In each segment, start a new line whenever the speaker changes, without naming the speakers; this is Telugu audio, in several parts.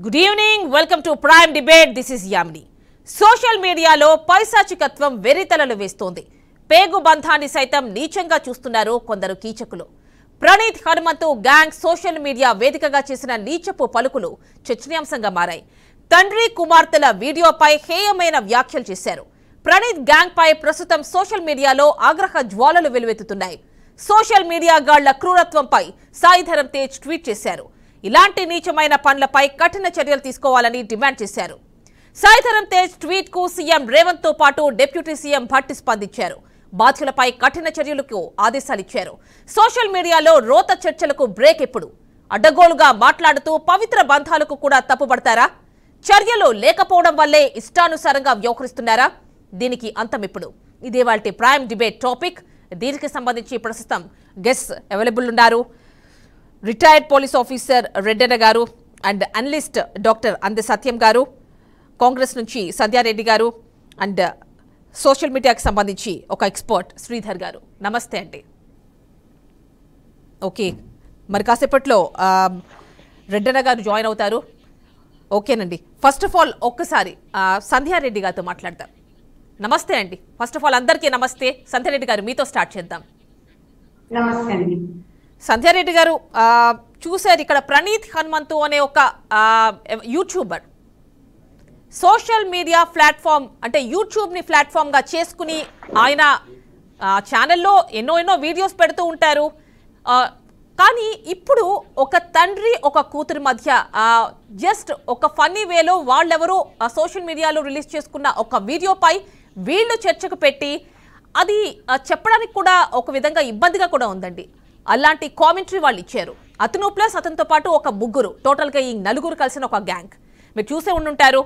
Good evening, welcome to prime debate. This is Yamini. Social మీడియాలో పైశాచికత్వం వెర్రితలలు వేస్తోంది. పేగు బంధాన్ని సైతం నీచంగా చూస్తున్నారు కొందరు కీచకులు. Praneeth Hanumanthu gang social media వేదికగా చేసిన నీచపు పలుకులు చర్చనీయాంశంగా మారాయి. తండ్రి కుమార్తెల వీడియోపై హేయమైన వ్యాఖ్యలు చేశారు. ప్రణీత్ గ్యాంగ్ పై ప్రస్తుతం సోషల్ మీడియాలో ఆగ్రహ జ్వాలలు వెలువెత్తుతున్నాయి. సోషల్ మీడియా గాళ్ల క్రూరత్వంపై సాయిధరం తేజ్ ట్వీట్ చేశారు. ఇలాంటి నీచమైన పనులపై కఠిన చర్యలు తీసుకోవాలని డిమాండ్ చేశారు. సాయిధరం తేజ్ ట్వీట్ కు సీఎం రేవంత్ తో పాటు డిప్యూటీ సీఎం భట్టి స్పందించారు. బాధ్యులపై కఠిన చర్యలకు ఆదేశాలిచ్చారు. సోషల్ మీడియాలో రోత చర్చలకు బ్రేక్ ఎప్పుడు? అడ్డగోలుగా మాట్లాడుతూ పవిత్ర బంధాలకు కూడా తప్పుపడతారా? చర్యలు లేకపోవడం వల్లే ఇష్టానుసారంగా వ్యవహరిస్తున్నారా? దీనికి అంతం ఎప్పుడు? ఇదే వాటి ప్రైమ్ డిబేట్ టాపిక్. దీనికి సంబంధించి ప్రస్తుతం గెస్ట్ అవైలబుల్ ఉన్నారు. రిటైర్డ్ పోలీస్ ఆఫీసర్ రెడ్డన్న గారు అండ్ అనలిస్ట్ డాక్టర్ అంద సత్యం గారు, కాంగ్రెస్ నుంచి సంధ్యారెడ్డి గారు అండ్ సోషల్ మీడియాకి సంబంధించి ఒక ఎక్స్పర్ట్ శ్రీధర్ గారు. నమస్తే అండి. ఓకే, మరి కాసేపట్లో రెడ్డన్న గారు జాయిన్ అవుతారు. ఓకేనండి. ఫస్ట్ ఆఫ్ ఆల్ ఒక్కసారి సంధ్యారెడ్డి గారితో మాట్లాడతాం. నమస్తే అండి. ఫస్ట్ ఆఫ్ ఆల్ అందరికీ నమస్తే. సంధ్యారెడ్డి గారు, మీతో స్టార్ట్ చేద్దాం.
నమస్తే అండి.
సంధ్యారెడ్డి గారు, చూశారు ఇక్కడ ప్రణీత్ హనుమంతు అనే ఒక యూట్యూబర్ సోషల్ మీడియా ప్లాట్ఫామ్ అంటే యూట్యూబ్ని ప్లాట్ఫామ్గా చేసుకుని ఆయన ఛానల్లో ఎన్నో వీడియోస్ పెడుతూ ఉంటారు. కానీ ఇప్పుడు ఒక తండ్రి ఒక కూతురి మధ్య జస్ట్ ఒక ఫన్నీ వేలో వాళ్ళెవరో సోషల్ మీడియాలో రిలీజ్ చేసుకున్న ఒక వీడియోపై వీళ్ళు చర్చకు పెట్టి అది చెప్పడానికి కూడా ఒక విధంగా ఇబ్బందిగా కూడా ఉందండి. అలాంటి కామెంటరీ వాళ్ళు ఇచ్చారు. అతను ప్లస్ అతనితో పాటు ఒక ముగ్గురు, టోటల్గా ఈ నలుగురు కలిసిన ఒక గ్యాంగ్. మీరు చూసే ఉండుంటారు.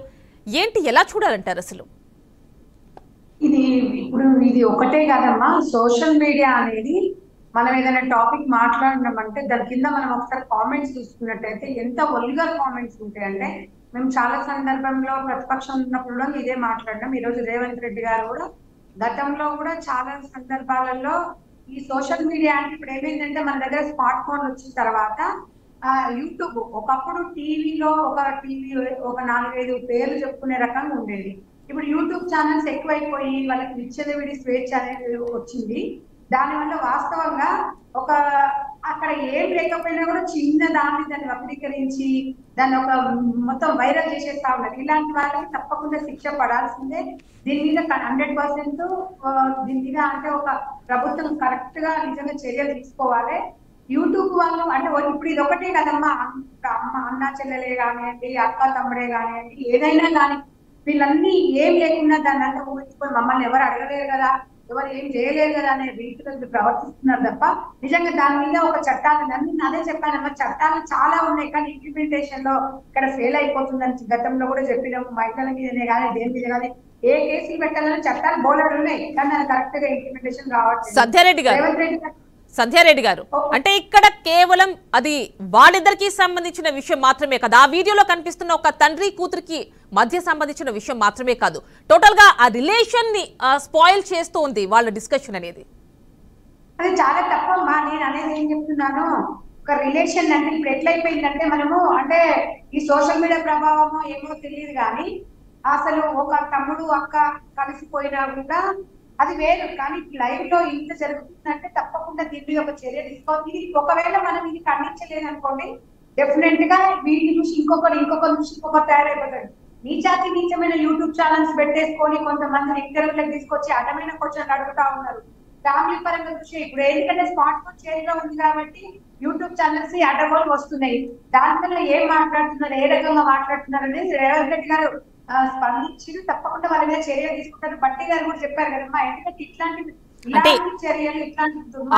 ఏంటి, ఎలా చూడాలంటారు అసలు?
ఇది ఒకటే కాదమ్మా. సోషల్ మీడియా అనేది మనం ఏదైనా టాపిక్ మాట్లాడినామంటే దాని కింద మనం ఒకసారి కామెంట్స్ చూసుకున్నట్టయితే ఎంత వల్గర్ కామెంట్స్ ఉంటాయంటే, మేము చాలా సందర్భంలో ప్రతిపక్షం ఉన్నప్పుడు ఇదే మాట్లాడినాం. ఈరోజు రేవంత్ రెడ్డి గారు కూడా గతంలో కూడా చాలా సందర్భాలలో ఈ సోషల్ మీడియా అంటే ఇప్పుడు ఏమైందంటే మన దగ్గర స్మార్ట్ ఫోన్ వచ్చిన తర్వాత యూట్యూబ్ ఒకప్పుడు టీవీలో ఒక 4-5 పేర్లు చెప్పుకునే రకంగా ఉండేది. ఇప్పుడు యూట్యూబ్ ఛానల్స్ ఎక్కువైపోయి వాళ్ళకి విచ్చలవిడి స్వేచ్ఛ అనేది వచ్చింది. దానివల్ల వాస్తవంగా ఒక అక్కడ ఏం లేకపోయినా కూడా చిన్న దాన్ని వక్రీకరించి దాన్ని ఒక మొత్తం వైరల్ చేసేస్తా ఉన్నారు. ఇలాంటి వాళ్ళకి తప్పకుండా శిక్ష పడాల్సిందే. దీని మీద 100% దీని మీద అంటే ఒక ప్రభుత్వం కరెక్ట్ గా నిజంగా చర్యలు తీసుకోవాలి. యూట్యూబ్ వాళ్ళు అంటే ఇప్పుడు ఇది ఒకటే కదమ్మా, అన్న చెల్లెలే కానివ్వండి, అక్క తమ్ముడే కానివ్వండి, ఏదైనా కానీ వీళ్ళన్నీ ఏం లేకుండా దాన్ని అంతా ఊహించుకొని మమ్మల్ని ఎవరు అడగలేరు కదా, ఎవరు ఏం చేయలేరు కదా అనే రీతిలో ప్రవర్తిస్తున్నారు తప్ప నిజంగా దాని మీద ఒక చట్టాలు నేను అదే చెప్పానమ్మా. చట్టాలు చాలా ఉన్నాయి కానీ ఇంప్లిమెంటేషన్ లో ఇక్కడ ఫెయిల్ అయిపోతుందని గతంలో కూడా చెప్పినాము. మహిళల మీదనే కానీ దేని మీద కానీ ఏ కేసులు పెట్టాలని చట్టాలు బోలెడు ఉన్నాయి కానీ అది కరెక్ట్ గా ఇంప్లిమెంటేషన్ రావట్లేదు.
సంధ్యారెడ్డి గారు అంటే ఇక్కడ కేవలం అది వాళ్ళిద్దరికి సంబంధించిన విషయం మాత్రమే కాదు, ఆ వీడియోలో కనిపిస్తున్న ఒక తండ్రి కూతురికి మధ్య సంబంధించిన విషయం మాత్రమే కాదు, టోటల్ గా ఆ రిలేషన్ ని స్పాయిల్ చేస్తూ ఉంది వాళ్ళ డిస్కషన్ అనేది.
అది చాలా తప్పమ్మా. నేను అనేది ఏం చెప్తున్నాను, ఒక రిలేషన్ అంటే ఇప్పుడు ఎట్లయిపోయిందంటే మనము అంటే ఈ సోషల్ మీడియా ప్రభావమో ఏమో తెలియదు కానీ అసలు ఒక తమ్ముడు అక్క కలిసిపోయినా కూడా అది వేరు. కానీ లైవ్ లో ఇంత జరుగుతుందంటే తప్పకుండా దీని మీద ఒక చర్య తీసుకోవాలి. ఇది ఒకవేళ మనం ఇది ఖండించలేదు అనుకోండి, డెఫినెట్ గా వీటిని చూసి ఇంకొకరు చూసి ఇంకొకరు తయారైపోతాడు. నీచమైన యూట్యూబ్ ఛానల్స్ పెట్టేసుకొని కొంతమందిని ఇంటర్వ్యూలకు తీసుకొచ్చి అడ్డమైన క్వశ్చన్లు అడుగుతా ఉన్నారు. ఫ్యామిలీ పరంగా చూసి ఇప్పుడు ఎందుకంటే స్మార్ట్ ఫోన్ చేతిలో ఉంది కాబట్టి యూట్యూబ్ ఛానల్స్ అడ్డగోలు వస్తున్నాయి. దానివల్ల ఏం మాట్లాడుతున్నారు, ఏ రకంగా మాట్లాడుతున్నారు అనేది రేవంత్ రెడ్డి గారు స్పందించి తప్పకుండా వాళ్ళ మీద చర్యలు తీసుకుంటారు. భట్టి గారు కూడా చెప్పారు కదమ్మా. ఎందుకంటే ఇట్లాంటి చర్యలు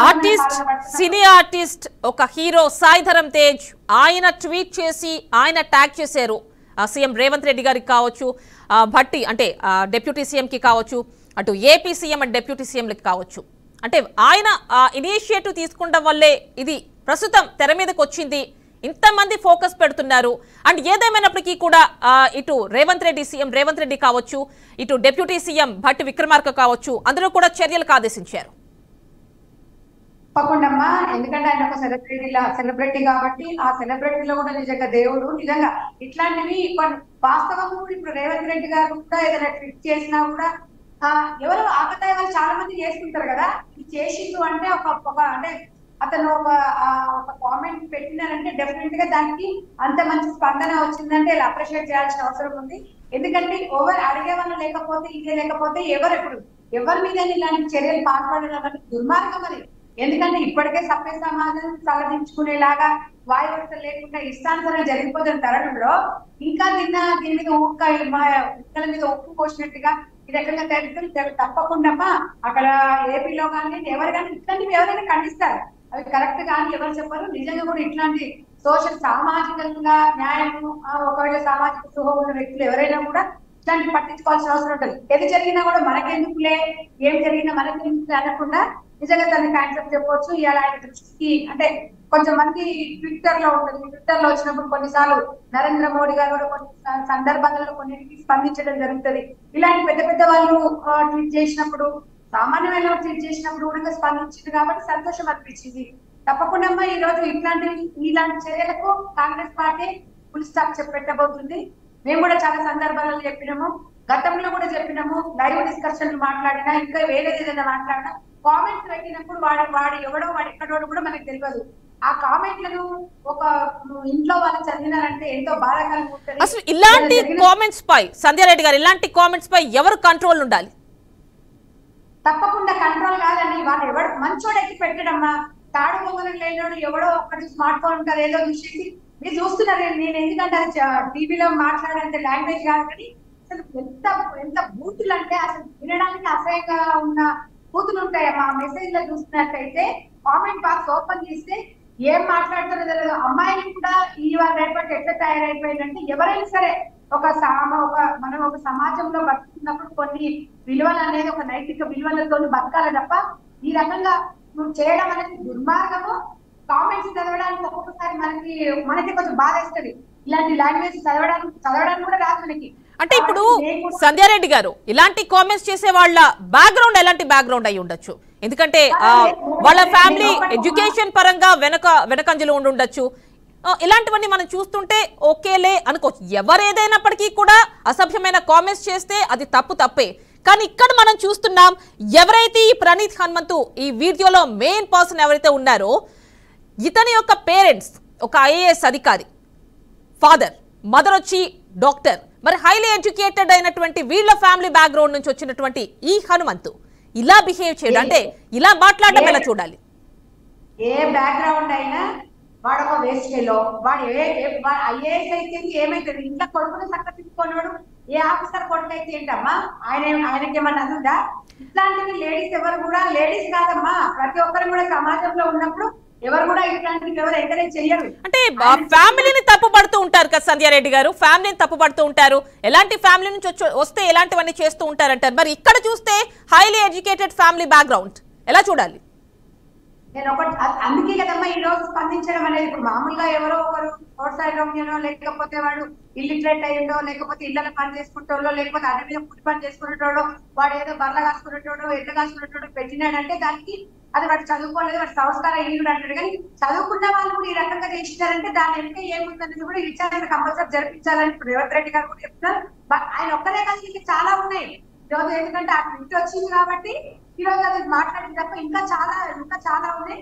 ఆర్టిస్ట్, సినీ ఆర్టిస్ట్, ఒక హీరో సాయిధరం తేజ్ ఆయన ట్వీట్ చేసి ఆయన ట్యాగ్ చేశారు సీఎం రేవంత్ రెడ్డి గారికి కావచ్చు, భట్టి అంటే డిప్యూటీ సీఎంకి కావచ్చు, అటు ఏపీ సీఎం అండ్ డిప్యూటీ సీఎంలకి కావచ్చు. అంటే ఆయన ఇనిషియేటివ్ తీసుకుంటాం వల్లే ఇది ప్రస్తుతం తెర మీదకి వచ్చింది. ఇంతమంది ఫోకస్ పెడుతున్నారు. అండ్ ఏదేమైనప్పటికీ కూడా ఇటు సీఎం రేవంత్ రెడ్డి కావచ్చు, ఇటు డిప్యూటీ సీఎం భట్టి విక్రమార్క కావచ్చు, అందరూ కూడా చర్యలకు ఆదేశించారు.
తప్పకుండా ఎందుకంటే ఆయన ఒక సెలబ్రిటీ కాబట్టి ఆ సెలబ్రిటీలో కూడా నిజంగా దేవుడు నిజంగా ఇట్లాంటివి వాస్తవం ఇప్పుడు రేవంత్ రెడ్డి గారు కూడా ఏదైనా ట్వీట్ చేసినా కూడా ఎవరు ఆకతాయిలు చాలా మంది చేసుకుంటారు కదా, ఇది చేసిండు అంటే ఒక అంటే అతను ఒక కామెంట్ పెట్టినారంటే డెఫినెట్ గా దానికి అంత మంచి స్పందన వచ్చిందంటే ఇలా అప్రిషియేట్ చేయాల్సిన అవసరం ఉంది. ఎందుకంటే ఓవర్ అడిగే వాళ్ళు లేకపోతే ఇదే లేకపోతే ఎవరి మీద ఇలాంటి చర్యలు పాల్పడడం అనేది దుర్మార్గం అది. ఎందుకంటే ఇప్పటికే సభ్య సమాజం తలదించుకునేలాగా వాయువత లేకుండా ఇష్టానుసారం జరిగిపోతున్న తరుణంలో ఇంకా దీని మీద ఉక్కల మీద ఉప్పు పోసినట్టుగా ఈ రకంగా తప్పకుండా అక్కడ ఏపీలో కానీ ఎవరు కానీ ఇట్లాంటివి ఎవరైనా ఖండిస్తారు, అవి కరెక్ట్ కానీ ఎవరు చెప్పరు. నిజంగా కూడా ఇట్లాంటి సామాజికంగా న్యాయం ఒకవేళ సామాజిక స్పృహ ఉన్న వ్యక్తులు ఎవరైనా కూడా ఇట్లాంటి పట్టించుకోవాల్సిన అవసరం ఉంటుంది. ఏది జరిగినా కూడా మనకెందుకులే, ఏం జరిగినా మనకెందుకులే అనకుండా నిజంగా దాన్ని కాన్సెప్ట్ చెప్పవచ్చు. ఇలా దృష్టికి అంటే కొంచెం మంది ట్విట్టర్ లో ఉంటుంది, ట్విట్టర్ లో వచ్చినప్పుడు కొన్నిసార్లు నరేంద్ర మోడీ గారు కూడా కొన్ని సందర్భాలలో కొన్నిటికి స్పందించడం జరుగుతుంది. ఇలాంటి పెద్ద పెద్ద వాళ్ళు ట్వీట్ చేసినప్పుడు, సామాన్యమైన ట్వీట్ చేసినప్పుడు కూడా స్పందించింది కాబట్టి సంతోషం అనిపించింది. తప్పకుండా ఈ రోజు ఇలాంటి చర్యలకు కాంగ్రెస్ పార్టీ ఫుల్ స్టాప్ చెప్పబోతుంది. మేము కూడా చాలా సందర్భాలలో చెప్పినాము, గతంలో కూడా చెప్పినాము, లైవ్ డిస్కషన్లు మాట్లాడినా ఇంకా వేరే ఏదైనా మాట్లాడినా కామెంట్స్ పెట్టినప్పుడు వాడు ఎవడో వాడు ఎక్కడో కూడా మనకు తెలియదు. ఆ కామెంట్లను ఒక ఇంట్లో వాళ్ళు చదివినారంటే ఎంతో బాధాకరంగా ఉంటుంది.
అసలు ఇలాంటి కామెంట్స్ పై సంధ్యారెడ్డి గారు ఇలాంటి కామెంట్స్ పై ఎవరు కంట్రోల్ ఉండాలి?
తప్పకుండా కంట్రోల్ కాదండి, వాళ్ళు ఎవడు మంచోడు ఎక్కి పెట్టడమ్మా, తాడు పొంగలం లేనోడు ఎవడో ఒక్కటి స్మార్ట్ ఫోన్ ఉంటారు ఏదో చూసేసి మీరు చూస్తున్నారు. నేను ఎందుకంటే అది టీవీలో మాట్లాడేంత లాంగ్వేజ్ కాదు కానీ అసలు ఎంత బూతులు అంటే అసలు వినడానికి అసహ్యంగా ఉన్న బూతులు ఉంటాయమ్మా. మెసేజ్ లో చూస్తున్నట్టయితే కామెంట్ బాక్స్ ఓపెన్ చేస్తే ఏం మాట్లాడుతారో తెలియదు. అమ్మాయిలు కూడా ఇవాళ రేపటి ఎట్లా తయారైపోయిందంటే ఎవరైనా సరే మనం ఒక సమాజంలో బతుకుతున్నప్పుడు కొన్ని విలువలు అనేది ఒక నైతిక విలువలతో బతకాలి తప్ప ఈ రకంగా నువ్వు చేయడం అనేది దుర్మార్గము. కామెంట్స్ చదవడానికి ఒక్కొక్కసారి మనకి కొంచెం బాధ వేస్తుంది. ఇలాంటి లాంగ్వేజ్ చదవడానికి కూడా రాదు మనకి.
అంటే ఇప్పుడు సంధ్యారెడ్డి గారు ఇలాంటి కామెంట్స్ చేసే వాళ్ళ బ్యాక్గ్రౌండ్ ఎలాంటి బ్యాక్గ్రౌండ్ అయి ఉండొచ్చు? ఎందుకంటే వాళ్ళ ఫ్యామిలీ ఎడ్యుకేషన్ పరంగా వెనకంజలు ఉండొచ్చు. ఇలాంటివన్నీ మనం చూస్తుంటే ఓకేలే అనుకోవచ్చు. ఎవరేదైనప్పటికీ కూడా అసభ్యమైన కామెంట్స్ చేస్తే అది తప్పే. కానీ ఇక్కడ మనం చూస్తున్నాం, ఎవరైతే ఈ ప్రణీత్ హనుమంతు ఈ వీడియోలో మెయిన్ పర్సన్ ఎవరైతే ఉన్నారో ఇతని యొక్క పేరెంట్స్ ఒక ఐఏఎస్ అధికారి, ఫాదర్, మదర్ వచ్చి డాక్టర్, మరి హైలీ ఎడ్యుకేటెడ్ అయినటువంటి వీళ్ళ ఫ్యామిలీ బ్యాక్గ్రౌండ్ నుంచి వచ్చినటువంటి ఈ హనుమంతు ఇలా బిహేవ్ చేయడం అంటే ఇలా మాట్లాడడం ఎలా చూడాలి?
ఏ బ్యాక్గ్రౌండ్ అయినా వాడు ఒక వేస్ట్ లో వాడు ఐఏఎస్ అయితే ఏమైతుంది, ఇంట్లో కొడుకుని సక్కతిప్పుకున్నాడు ఏ ఆఫీసర్ కొడుకు అయితే ఏంటమ్మా ఆయనకి ఏమన్నా ఉందా? ఇట్లాంటివి లేడీస్ ఎవరు కూడా లేడీస్ కాదమ్మా, ప్రతి ఒక్కరు కూడా సమాజంలో ఉన్నప్పుడు ఎవరు కూడా ఇట్లాంటివి ఎవరు ఎంకరేజ్ చెయ్యరు.
అంటే ఫ్యామిలీని తప్పుపడుతూ ఉంటారు కదా సంధ్యారెడ్డి గారు, ఫ్యామిలీని తప్పుపడుతూ ఉంటారు. ఎలాంటి ఫ్యామిలీ నుంచి వస్తే ఎలాంటివన్నీ చేస్తూ ఉంటారంటారు. మరి ఇక్కడ చూస్తే హైలీ ఎడ్యుకేటెడ్ ఫ్యామిలీ బ్యాక్గ్రౌండ్ ఎలా చూడాలి?
నేను అందుకే కదమ్మా ఈ రోజు స్పందించడం అనేది. ఇప్పుడు మామూలుగా ఎవరో ఒకరు రోడ్ సైడ్ రమ్యనో లేకపోతే వాడు ఇల్లిటరేట్ అయ్యిండో లేకపోతే ఇళ్లలో పని చేసుకుంటాడో లేకపోతే అడ్డ మీద పుట్టి పని చేసుకునేటోడో వాడు ఏదో బర్ల కాసుకునేటోడో ఎడ్ల కాసుకునేటోడో పెట్టినాడంటే దానికి అది వాడు చదువుకోలేదు, వాడు సంస్కారం ఈనుడు అంటాడు. కానీ చదువుకున్న వాళ్ళు కూడా ఈ రకంగా చేసినారంటే దాని వెంట ఏముందనేది కూడా విచారణ కంపల్సరీ జరిపించాలని ఇప్పుడు రేవంత్ రెడ్డి గారు కూడా చెప్తున్నారు. ఆయన ఒక్కరే కాదు, ఇంకా చాలా ఉన్నాయి ఈరోజు. ఎందుకంటే ఆ ట్విట్ వచ్చింది కాబట్టి ఈ రోజు అది మాట్లాడింది తప్ప ఇంకా చాలా ఉన్నాయి.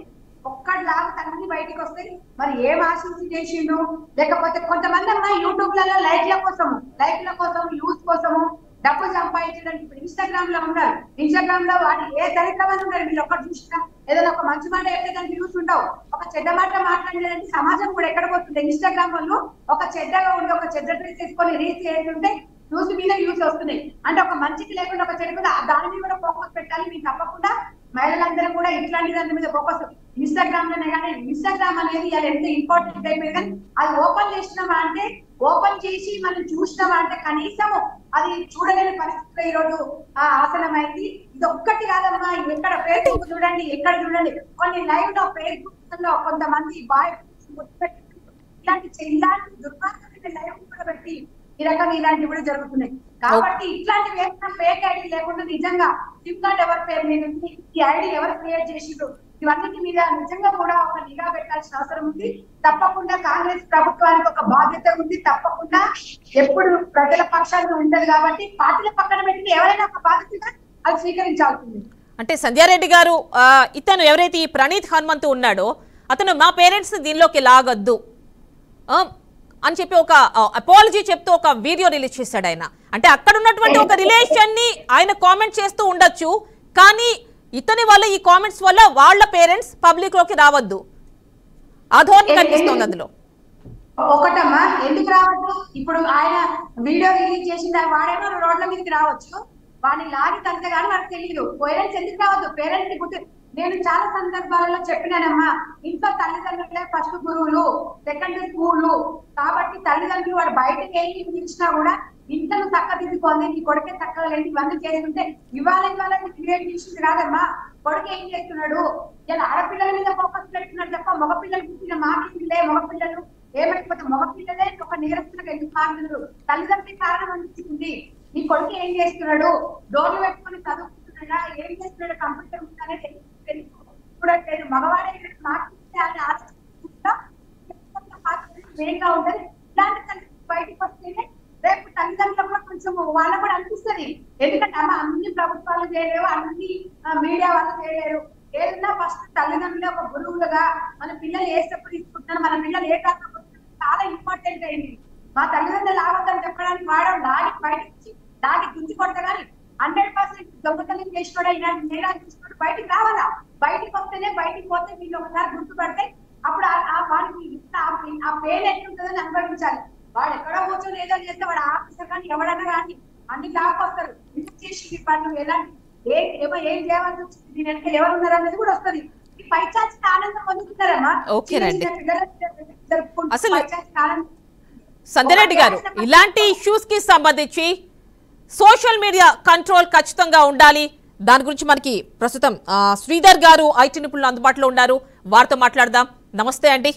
ఒక్కటిలాగా తనని బయటకు వస్తాయి. మరి ఏం ఆశించి చేసిండు, లేకపోతే కొంతమంది అమ్మా యూట్యూబ్లలో లైక్ల కోసం యూస్ కోసము డబ్బులు సంపాదించడానికి ఇప్పుడు ఇన్స్టాగ్రామ్ లో ఉన్నారు. ఇన్స్టాగ్రామ్ లో వాడు ఏ దరిద్రమని ఉన్నారు. మీరు ఒక్కటి చూసినా ఏదైనా ఒక మంచి మాట అయితే దానికి యూస్ ఉండవు, ఒక చెడ్డ మాట మాట్లాడేదానికి సమాజం కూడా ఎక్కడ పోతుంది. ఇన్స్టాగ్రామ్ వాళ్ళు ఒక చెడ్డగా ఉండి ఒక చెడ్డ డ్రెస్ వేసుకొని రీల్స్ చేస్తుంటే యూస్ మీద యూస్ వస్తున్నాయి. అంటే ఒక మంచికి లేకుండా ఒక చెడు మీద దాని మీద కూడా ఫోకస్ పెట్టాలి. మీరు తప్పకుండా మహిళలందరూ కూడా ఇట్లాంటి దాని మీద ఫోకస్ ఇన్స్టాగ్రామ్ లోనే. కానీ ఇన్స్టాగ్రామ్ అనేది అది ఎంత ఇంపార్టెంట్ అయిపోయింది. కానీ అది ఓపెన్ చేసినామా అంటే ఓపెన్ చేసి మనం చూసినామా అంటే కనీసం అది చూడలేని పరిస్థితిలో ఈ రోజు ఆసనమైంది. ఇది ఒక్కటి కాదమ్మా, ఎక్కడ ఫేస్బుక్ చూడండి, ఎక్కడ చూడండి కొన్ని లైవ్ లో ఫేస్బుక్ లో కొంతమంది బాయ్ ఇలాంటి దుర్మార్గమైన లైవ్ కూడా పెట్టి ఈ రకంగా ఇలాంటివి కూడా జరుగుతున్నాయి. కాబట్టి ఇట్లాంటివి ఏమైనా ఫేక్ ఐడి లేకుండా నిజంగా సిమ్ కార్డ్ ఎవరి పేరు మీద ఉంది, ఈ ఐడి ఎవరు క్రియేట్ చేసిండ్రు, ఇవన్నిటి మీద నిజంగా కూడా ఒక నిఘా పెట్టాల్సిన అవసరం ఉంది. తప్పకుండా కాంగ్రెస్ ప్రభుత్వానికి ఒక బాధ్యత ఉంది. తప్పకుండా ఎప్పుడు ప్రజల పక్షాన్ని ఉండదు కాబట్టి పార్టీల పక్కన పెట్టి ఎవరైనా ఒక బాధ్యతగా అది స్వీకరించాల్సింది.
అంటే సంధ్యారెడ్డి గారు ఇతను ఎవరైతే ఈ ప్రణీత్ హనుమంతు ఉన్నాడో అతను మా పేరెంట్స్ దీనిలోకి లాగొద్దు అని చెప్పి ఒక అపాలజీ చెప్తూ ఒక వీడియో రిలీజ్ చేశాడు ఆయన. అంటే అక్కడ ఉన్నటువంటి ఒక రిలేషన్ ని ఆయన కామెంట్ చేస్తూ ఉండొచ్చు, కానీ ఇతని వల్ల ఈ కామెంట్స్ వల్ల వాళ్ళ పేరెంట్స్ పబ్లిక్ లోకి రావద్దు అధోని కనిపిస్తోంది అందులో.
ఒకటమ్మా ఎందుకు రావద్దు? ఇప్పుడు ఆయన వీడియో రిలీజ్ చేసిన వాడేమో రోడ్ల మీదకి రావచ్చు, వాడిని లాగి తంతే కానీ మనకు తెలియదు. పేరెంట్స్ ఎందుకు రావద్దు? పేరెంట్స్ గుర్తు నేను చాలా సందర్భాలలో చెప్పినానమ్మా, ఇంట్లో తల్లిదండ్రులే ఫస్ట్ గురువులు, సెకండ్ స్కూలు. కాబట్టి తల్లిదండ్రులు వాడు బయటకు వెళ్ళి ఇచ్చినా కూడా ఇంట్లో చక్కదిద్దుకోండి, నీ కొడుకే చక్కగా లేదు ఇవన్నీ చేస్తుంటే ఇవాళ క్రియేట్ చేసింది కాదమ్మా. కొడుకు ఏం చేస్తున్నాడు? ఇలా ఆడపిల్లల మీద ఫోకస్ పెడుతున్నాడు తప్ప మగపిల్లలు పుట్టిన మాకిలే మగపిల్లలు ఏమైపోతే మగపిల్లలే ఒక నీరసంగా ఎందుకు మారుతున్నారు? తల్లిదండ్రులకి కారణం అనిపిస్తుంది. నీ కొడుకు ఏం చేస్తున్నాడు? డోర్లు పెట్టుకుని చదువుకుంటున్నాడా? ఏం చేస్తున్నాడు? కంప్యూటర్ ఉందనే తెలియదు. మగవాడే మాట్లాడితే అని ఆలోచించుకుంటా ఉంటది. ఇలాంటి తల్లి బయటకు వస్తేనే రేపు తల్లిదండ్రులు కూడా కొంచెం వాళ్ళకు కూడా అనిపిస్తుంది. ఎందుకంటే అమ్మ అన్ని ప్రభుత్వాలు చేయలేవు, అన్ని మీడియా వాళ్ళు చేయలేరు. ఏదన్నా ఫస్ట్ తల్లిదండ్రులు ఒక గురువులుగా మన పిల్లలు ఏ స్టెప్ తీసుకుంటున్నారు, మన పిల్లలు ఏ కాకపోతే చాలా ఇంపార్టెంట్ అయింది. మా తల్లిదండ్రులు లాగొద్దని చెప్పడానికి వాడడం లాగి బయటకి లాగి గుంజి కొడతా కానీ 100% దొంగతనం చేసినోడా ఇలాంటి నేరాలు తీసుకుని బయటికి రావాలా. బయటికి వస్తేనే బయటికి పోతే వీళ్ళు ఒకసారి గుర్తుపడితే అప్పుడు వాడికి ఆ పేరు ఎట్లుంటుందని అనుభవించాలి. వాడు ఎక్కడో కూర్చొని ఏదో చేస్తే వాడు ఆఫీసర్ కానీ ఎవడన్నా కానీ అన్ని లాక్కొస్తారు. ఇంత చేసి పనులు ఎలాంటి ఏం చేయాల్సి వచ్చింది, దీని వెనక ఎవరు ఉన్నారు అనేది కూడా వస్తుంది. ఈ పైచాచి ఆనందం పొందుతున్నారమ్మా.
అసలు సంధ్యారెడ్డి గారు ఇలాంటి ఇష్యూస్ కి సంబంధించి సోషల్ మీడియా కంట్రోల్ ఖచ్చితంగా ఉండాలి. దాని గురించి మనకి ప్రస్తుతం శ్రీధర్ గారు ఐటీ నిపుణులు అందుబాటులో ఉన్నారు, వారితో మాట్లాడదాం. నమస్తే అండి.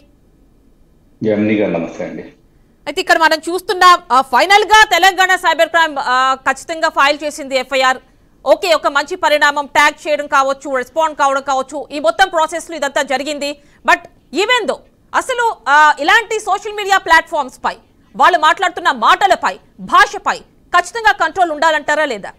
నమస్తే అండి.
అయితే ఇక్కడ మనం చూస్తున్నాం ఫైనల్ గా తెలంగాణ సైబర్ క్రైమ్ ఖచ్చితంగా ఫైల్ చేసింది ఎఫ్ఐఆర్. ఓకే, ఒక మంచి పరిణామం, ట్యాగ్ చేయడం కావచ్చు, రెస్పాండ్ కావడం కావచ్చు, ఈ మొత్తం ప్రాసెస్ లో ఇదంతా జరిగింది. బట్ ఈవెన్ దో అసలు ఇలాంటి సోషల్ మీడియా ప్లాట్ఫామ్స్ పై వాళ్ళు మాట్లాడుతున్న మాటలపై, భాషపై ఖచ్చితంగా కంట్రోల్ ఉండాలంటారా లేదా?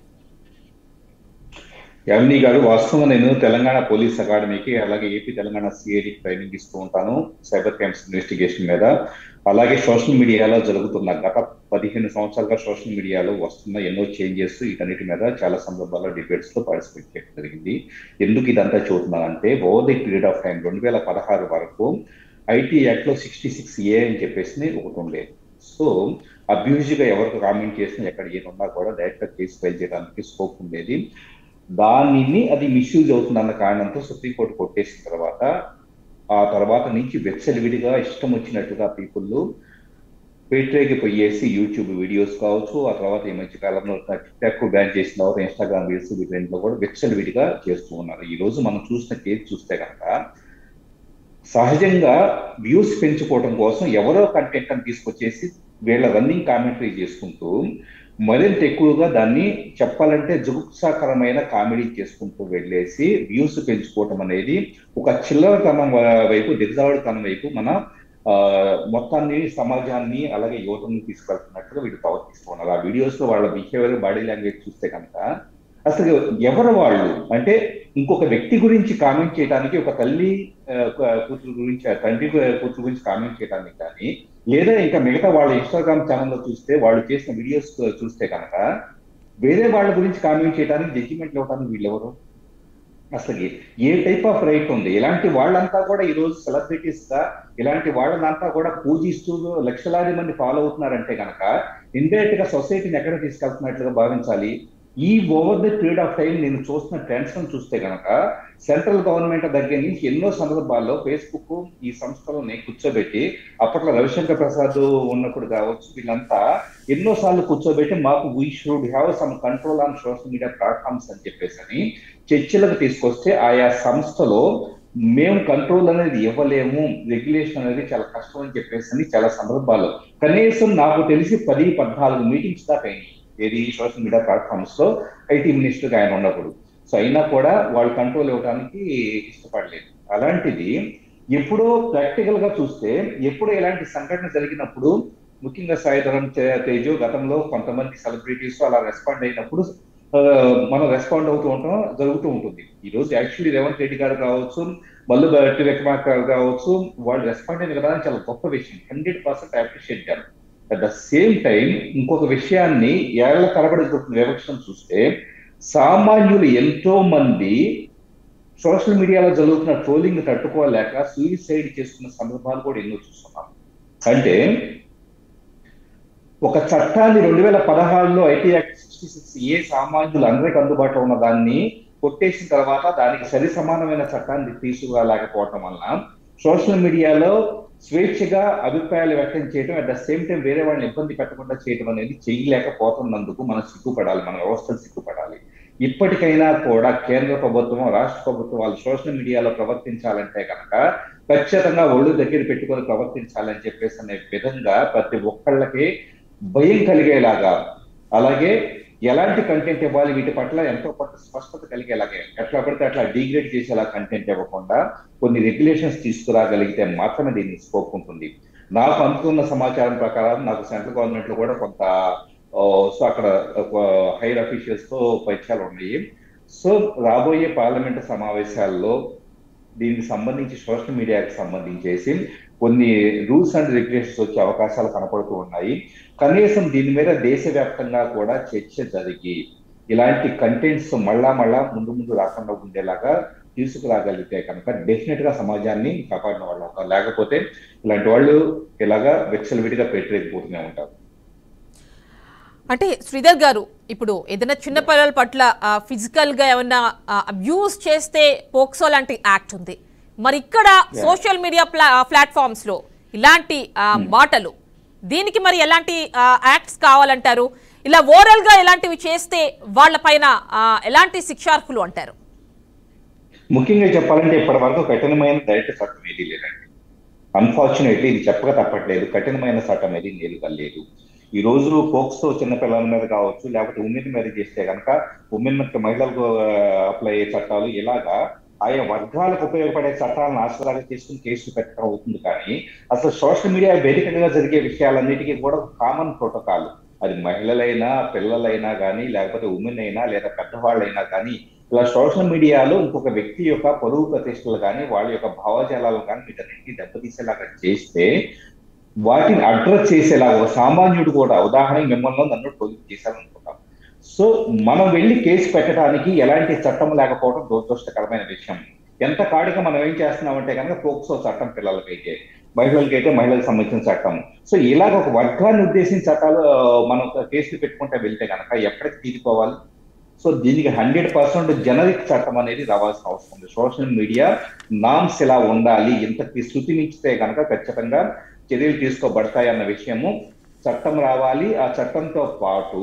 యామిని గారు, వాస్తవంగా నేను తెలంగాణ పోలీస్ అకాడమీకి అలాగే ఏపీ తెలంగాణ సిఐడి ట్రైనింగ్ ఇస్తూ ఉంటాను సైబర్ క్రైమ్స్ ఇన్వెస్టిగేషన్ మీద. అలాగే సోషల్ మీడియాలో జరుగుతున్న గత 15 సంవత్సరాలుగా సోషల్ మీడియాలో వస్తున్న ఎన్నో చేంజెస్ వీటన్నిటి మీద చాలా సందర్భాల్లో డిబేట్స్ లో పార్టిసిపేట్ చేయడం జరిగింది. ఎందుకు ఇదంతా చూస్తున్నానంటే over the period of time 2016 వరకు ఐటీ యాక్ట్ లో 66A అని చెప్పేసి ఒకటి ఉండేది. సో అబ్యూజివ్ గా ఎవరికి కామెంట్ చేసినా ఎక్కడ ఏమున్నా కూడా డైరెక్ట్ గా కేసు ఫైల్ చేయడానికి స్కోప్ ఉండేది. దానిని అది మిస్యూజ్ అవుతుందన్న కారణంతో సుప్రీంకోర్టు కొట్టేసిన తర్వాత ఆ తర్వాత నుంచి విచ్చలవిడిగా ఇష్టం వచ్చినట్టుగా పీపుల్ పేట్రేకి పోయేసి యూట్యూబ్ వీడియోస్ కావచ్చు, ఆ తర్వాత ఈ మధ్య కాలంలో టిక్టాక్ బ్యాన్ చేసిన తర్వాత ఇన్స్టాగ్రామ్ రీల్స్ వీటిలో కూడా విచ్చలవిడిగా చేస్తూ ఉన్నారు. ఈ రోజు మనం చూసిన కేసు చూస్తే కనుక సహజంగా వ్యూస్ పెంచుకోవడం కోసం ఎవరో కంటెంట్ అని తీసుకొచ్చేసి వీళ్ళ రన్నింగ్ కామెంటరీ చేసుకుంటూ మరింత ఎక్కువగా దాన్ని చెప్పాలంటే జుగుప్సాకరమైన కామెడీ చేసుకుంటూ వెళ్ళేసి వ్యూస్ పెంచుకోవటం అనేది ఒక చిల్లరతనం వైపు, దిగజారుడుతనం వైపు మన మొత్తాన్ని, సమాజాన్ని అలాగే యువతని తీసుకెళ్తున్నట్టుగా వీళ్ళు ప్రవర్తిస్తూ ఉన్నారు. ఆ వీడియోస్ లో వాళ్ళ బిహేవియర్, బాడీ లాంగ్వేజ్ చూస్తే కనుక అసలు ఎవరు వాళ్ళు అంటే ఇంకొక వ్యక్తి గురించి కామెంట్ చేయడానికి, ఒక తల్లి కూతురు గురించి, తండ్రి కూతురు గురించి కామెంట్ చేయడానికి కానీ, లేదా ఇంకా మిగతా వాళ్ళ ఇన్స్టాగ్రామ్ ఛానల్లో చూస్తే వాళ్ళు చేసిన వీడియోస్ చూస్తే కనుక వేరే వాళ్ళ గురించి కామెంట్ చేయడానికి, జడ్జిమెంట్ ఇవ్వడానికి వీళ్ళెవరు? అసలు ఏ టైప్ ఆఫ్ రైట్ ఉంది? ఇలాంటి వాళ్ళంతా కూడా ఈ రోజు సెలబ్రిటీస్ గా, ఇలాంటి వాళ్ళంతా కూడా పూజిస్తూ లక్షలాది మంది ఫాలో అవుతున్నారంటే కనుక ఇండైరెక్ట్ గా సొసైటీని ఎక్కడ తీసుకెళ్తున్నట్లుగా భావించాలి. ఈ over the period of time నేను చూస్తున్న ట్రెండ్స్ చూస్తే కనుక సెంట్రల్ గవర్నమెంట్ దగ్గర నుంచి ఎన్నో సందర్భాల్లో ఫేస్బుక్ ఈ సంస్థలని కూర్చోబెట్టి, అప్పట్లో రవిశంకర్ ప్రసాద్ ఉన్నప్పుడు కావచ్చు, వీళ్ళంతా ఎన్నోసార్లు కూర్చోబెట్టి మాకు we should have some control on social media platforms అని చెప్పేసి అని చర్చలకు తీసుకొస్తే ఆయా సంస్థలో మేము కంట్రోల్ అనేది ఇవ్వలేము, రెగ్యులేషన్ అనేది చాలా కష్టం అని చెప్పేసి చాలా సందర్భాల్లో కనీసం నాకు తెలిసి 10-14 మీటింగ్స్ దాకా అయినాయి. ఏది సోషల్ మీడియా ప్లాట్ఫామ్స్ లో ఐటీ మినిస్టర్ ఆయన ఉన్నప్పుడు. సో అయినా కూడా వాళ్ళు కంట్రోల్ ఇవ్వడానికి ఇష్టపడలేదు. అలాంటిది ఎప్పుడో ప్రాక్టికల్ గా చూస్తే ఎప్పుడు ఇలాంటి సంఘటన జరిగినప్పుడు ముఖ్యంగా సాయిధరం తేజు గతంలో కొంతమంది సెలబ్రిటీస్ అలా రెస్పాండ్ అయినప్పుడు మనం రెస్పాండ్ అవుతూ ఉంటాం, జరుగుతూ ఉంటుంది. ఈ రోజు యాక్చువల్లీ రేవంత్ రెడ్డి గారు కావచ్చు, మల్లు భట్టి విక్రమార్క గారు కావచ్చు, వాళ్ళు రెస్పాండ్ అయిన విధానం చాలా గొప్ప విషయం, 100% అప్రిషియేట్ చేయాలి. అట్ ద సేమ్ టైం ఇంకొక విషయాన్ని ఏళ్ల తరబడి వివక్షను చూస్తే సామాన్యులు ఎంతో మంది సోషల్ మీడియాలో జరుగుతున్న ట్రోలింగ్ తట్టుకోలేక సూయిసైడ్ చేసుకున్న సందర్భాలు కూడా ఎన్నో చూస్తున్నాం. అంటే ఒక చట్టాన్ని 2016లో ఐటీ యాక్ట్ 66A సామాన్యులు అందరికి అందుబాటులో ఉన్న దాన్ని కొట్టేసిన తర్వాత దానికి సరి సమానమైన చట్టాన్ని తీసుకురాలేకపోవటం వలన సోషల్ మీడియాలో స్వేచ్ఛగా అభిప్రాయాలు వ్యక్తం చేయడం, అట్ ద సేమ్ టైం వేరే వాళ్ళని ఇబ్బంది పెట్టకుండా చేయడం అనేది చేయలేకపోతున్నందుకు మనం సిగ్గుపడాలి, మన వ్యవస్థలు సిగ్గుపడాలి. ఇప్పటికైనా కూడా కేంద్ర ప్రభుత్వం, రాష్ట్ర ప్రభుత్వం వాళ్ళు సోషల్ మీడియాలో ప్రవర్తించాలంటే కనుక ఖచ్చితంగా ఒళ్ళు దగ్గర పెట్టుకొని ప్రవర్తించాలని చెప్పేసి అనే విధంగా ప్రతి ఒక్కళ్ళకి భయం కలిగేలాగా, అలాగే ఎలాంటి కంటెంట్ ఇవ్వాలి వీటి పట్ల ఎంతో కొంత స్పష్టత కలిగేలాగే, ఎట్లా పడితే అట్లా డిగ్రేడ్ చేసేలా కంటెంట్ ఇవ్వకుండా కొన్ని రెగ్యులేషన్స్ తీసుకురాగలిగితే మాత్రమే దీనికి స్కోప్ ఉంటుంది. నాకు అందుకున్న సమాచారం ప్రకారం నాకు సెంట్రల్ గవర్నమెంట్ లో కూడా కొంత సో అక్కడ హైర్ అఫీషియల్స్ తో పరిచయాలు ఉన్నాయి. సో రాబోయే పార్లమెంట్ సమావేశాల్లో దీనికి సంబంధించి సోషల్ మీడియాకి సంబంధించేసి కొన్ని రూల్స్ అండ్ రెగ్యులేషన్స్ వచ్చే అవకాశాలు కనపడుతూ ఉన్నాయి. కనీసం దీని మీద దేశవ్యాప్తంగా కూడా చర్చ జరిగి ఇలాంటి కంటెంట్స్ మళ్ళా ముందు రాకుండా ఉండేలాగా తీసుకురాగలిగితే కనుక డెఫినెట్ గా సమాజాన్ని కాపాడిన వాళ్ళు అవుతారు. లేకపోతే ఇలాంటి వాళ్ళు ఇలాగా విచ్చలవిడిగా పెట్టలేకపోతూనే ఉంటారు.
అంటే శ్రీధర్ గారు, ఇప్పుడు ఏదైనా చిన్న పిల్లల పట్ల ఫిజికల్ గా ఏమైనా అబ్యూస్ చేస్తే పోక్సో లాంటి యాక్ట్ ఉంది, మరి ఇక్కడ సోషల్ మీడియా ప్లాట్ఫామ్స్ లో ఇలాంటి మాటలు, దీనికి మరి ఎలాంటి యాక్ట్స్ కావాలంటారు? ఇలా ఓవరాల్ గా ఇలాంటివి చేస్తే వాళ్ళ పైన ఎలాంటి శిక్షార్హులు అంటారు?
ముఖ్యంగా చెప్పాలంటే ఇప్పటి వరకు కఠినమైన డైరెక్ట్ చట్టం ఏది లేదండి. అన్ఫార్చునేట్లీ ఇది చెప్పక తప్పట్లేదు, కఠినమైన చట్టం ఏది లేదు. ఈ రోజు పోక్సో చిన్నపిల్లల మీద కావచ్చు, లేకపోతే ఉమెన్ మీద చేస్తే కనుక ఉమెన్ మహిళలకు అప్లై అయ్యే చట్టాలు, ఇలాగా ఆయా వర్గాలకు ఉపయోగపడే చట్టాలను ఆశ్రయాలు చేసుకుని కేసులు పెట్టడం అవుతుంది. కానీ అసలు సోషల్ మీడియా వేదికగా జరిగే విషయాలన్నిటికీ కూడా కామన్ ప్రోటోకాల్, అది మహిళలైనా పిల్లలైనా కానీ, లేకపోతే ఉమెన్ అయినా లేదా పెద్దవాళ్ళైనా కానీ, ఇలా సోషల్ మీడియాలో ఇంకొక వ్యక్తి యొక్క పరువు ప్రతిష్టలు కానీ వాళ్ళ యొక్క భావజాలాలు కానీ వీటన్నింటినీ దెబ్బతీసేలాగా చేస్తే వాటిని అడ్రస్ చేసేలాగా సామాన్యుడు కూడా, ఉదాహరణకి మిమ్మల్ని నన్ను ట్రోలింగ్ చేశారనుకుంటాం. సో మనం వెళ్ళి కేసు పెట్టడానికి ఎలాంటి చట్టం లేకపోవడం దురదృష్టకరమైన విషయం. ఎంత కాడిగా మనం ఏం చేస్తున్నామంటే కనుక పోక్సో చట్టం పిల్లలకైతే, మహిళలకైతే మహిళలకు సంబంధించిన చట్టం. సో ఇలాగ ఒక వర్గాన్ని ఉద్దేశించిన చట్టాలు మనం కేసులు పెట్టుకుంటే వెళ్తే కనుక ఎప్పటికి తీసుకోవాలి. సో దీనికి 100% జనరిక్ చట్టం అనేది రావాల్సిన అవసరం ఉంది. సోషల్ మీడియా నామ్స్ ఇలా ఉండాలి, ఇంతకి శృతి మించితే కనుక ఖచ్చితంగా చర్యలు తీసుకోబడతాయన్న విషయము చట్టం రావాలి. ఆ చట్టంతో పాటు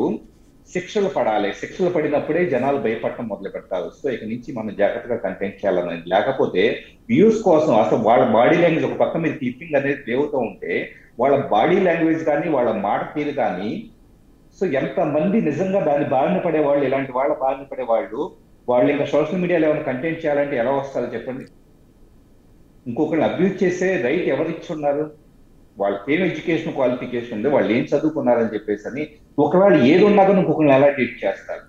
శిక్షలు పడాలి. శిక్షలు పడినప్పుడే జనాలు భయపడటం మొదలు పెడతారు. సో ఇక నుంచి మనం జాగ్రత్తగా కంటెంట్ చేయాలనేది, లేకపోతే వ్యూస్ కోసం అసలు వాళ్ళ బాడీ లాంగ్వేజ్ ఒక పక్క మీద క్లిప్పింగ్ అనేది దేవుతూ ఉంటే వాళ్ళ బాడీ లాంగ్వేజ్ కానీ వాళ్ళ మాట తీరు కానీ, సో ఎంతమంది నిజంగా దాన్ని బారిన పడేవాళ్ళు, ఇలాంటి వాళ్ళ బారిన పడేవాళ్ళు, వాళ్ళు ఇంకా సోషల్ మీడియాలో ఏమైనా కంటెంట్ చేయాలంటే ఎలా వస్తారో చెప్పండి. ఇంకొకరిని అబ్యూజ్ చేసే రైట్ ఎవరు ఇచ్చున్నారు? వాళ్ళకి ఏం ఎడ్యుకేషన్ క్వాలిఫికేషన్ ఉంది, వాళ్ళు ఏం చదువుకున్నారని చెప్పేసి అని ఒకవేళ ఏది ఉన్నా కానీ ఇంకొకరిని ఎలా ట్రీట్ చేస్తారు.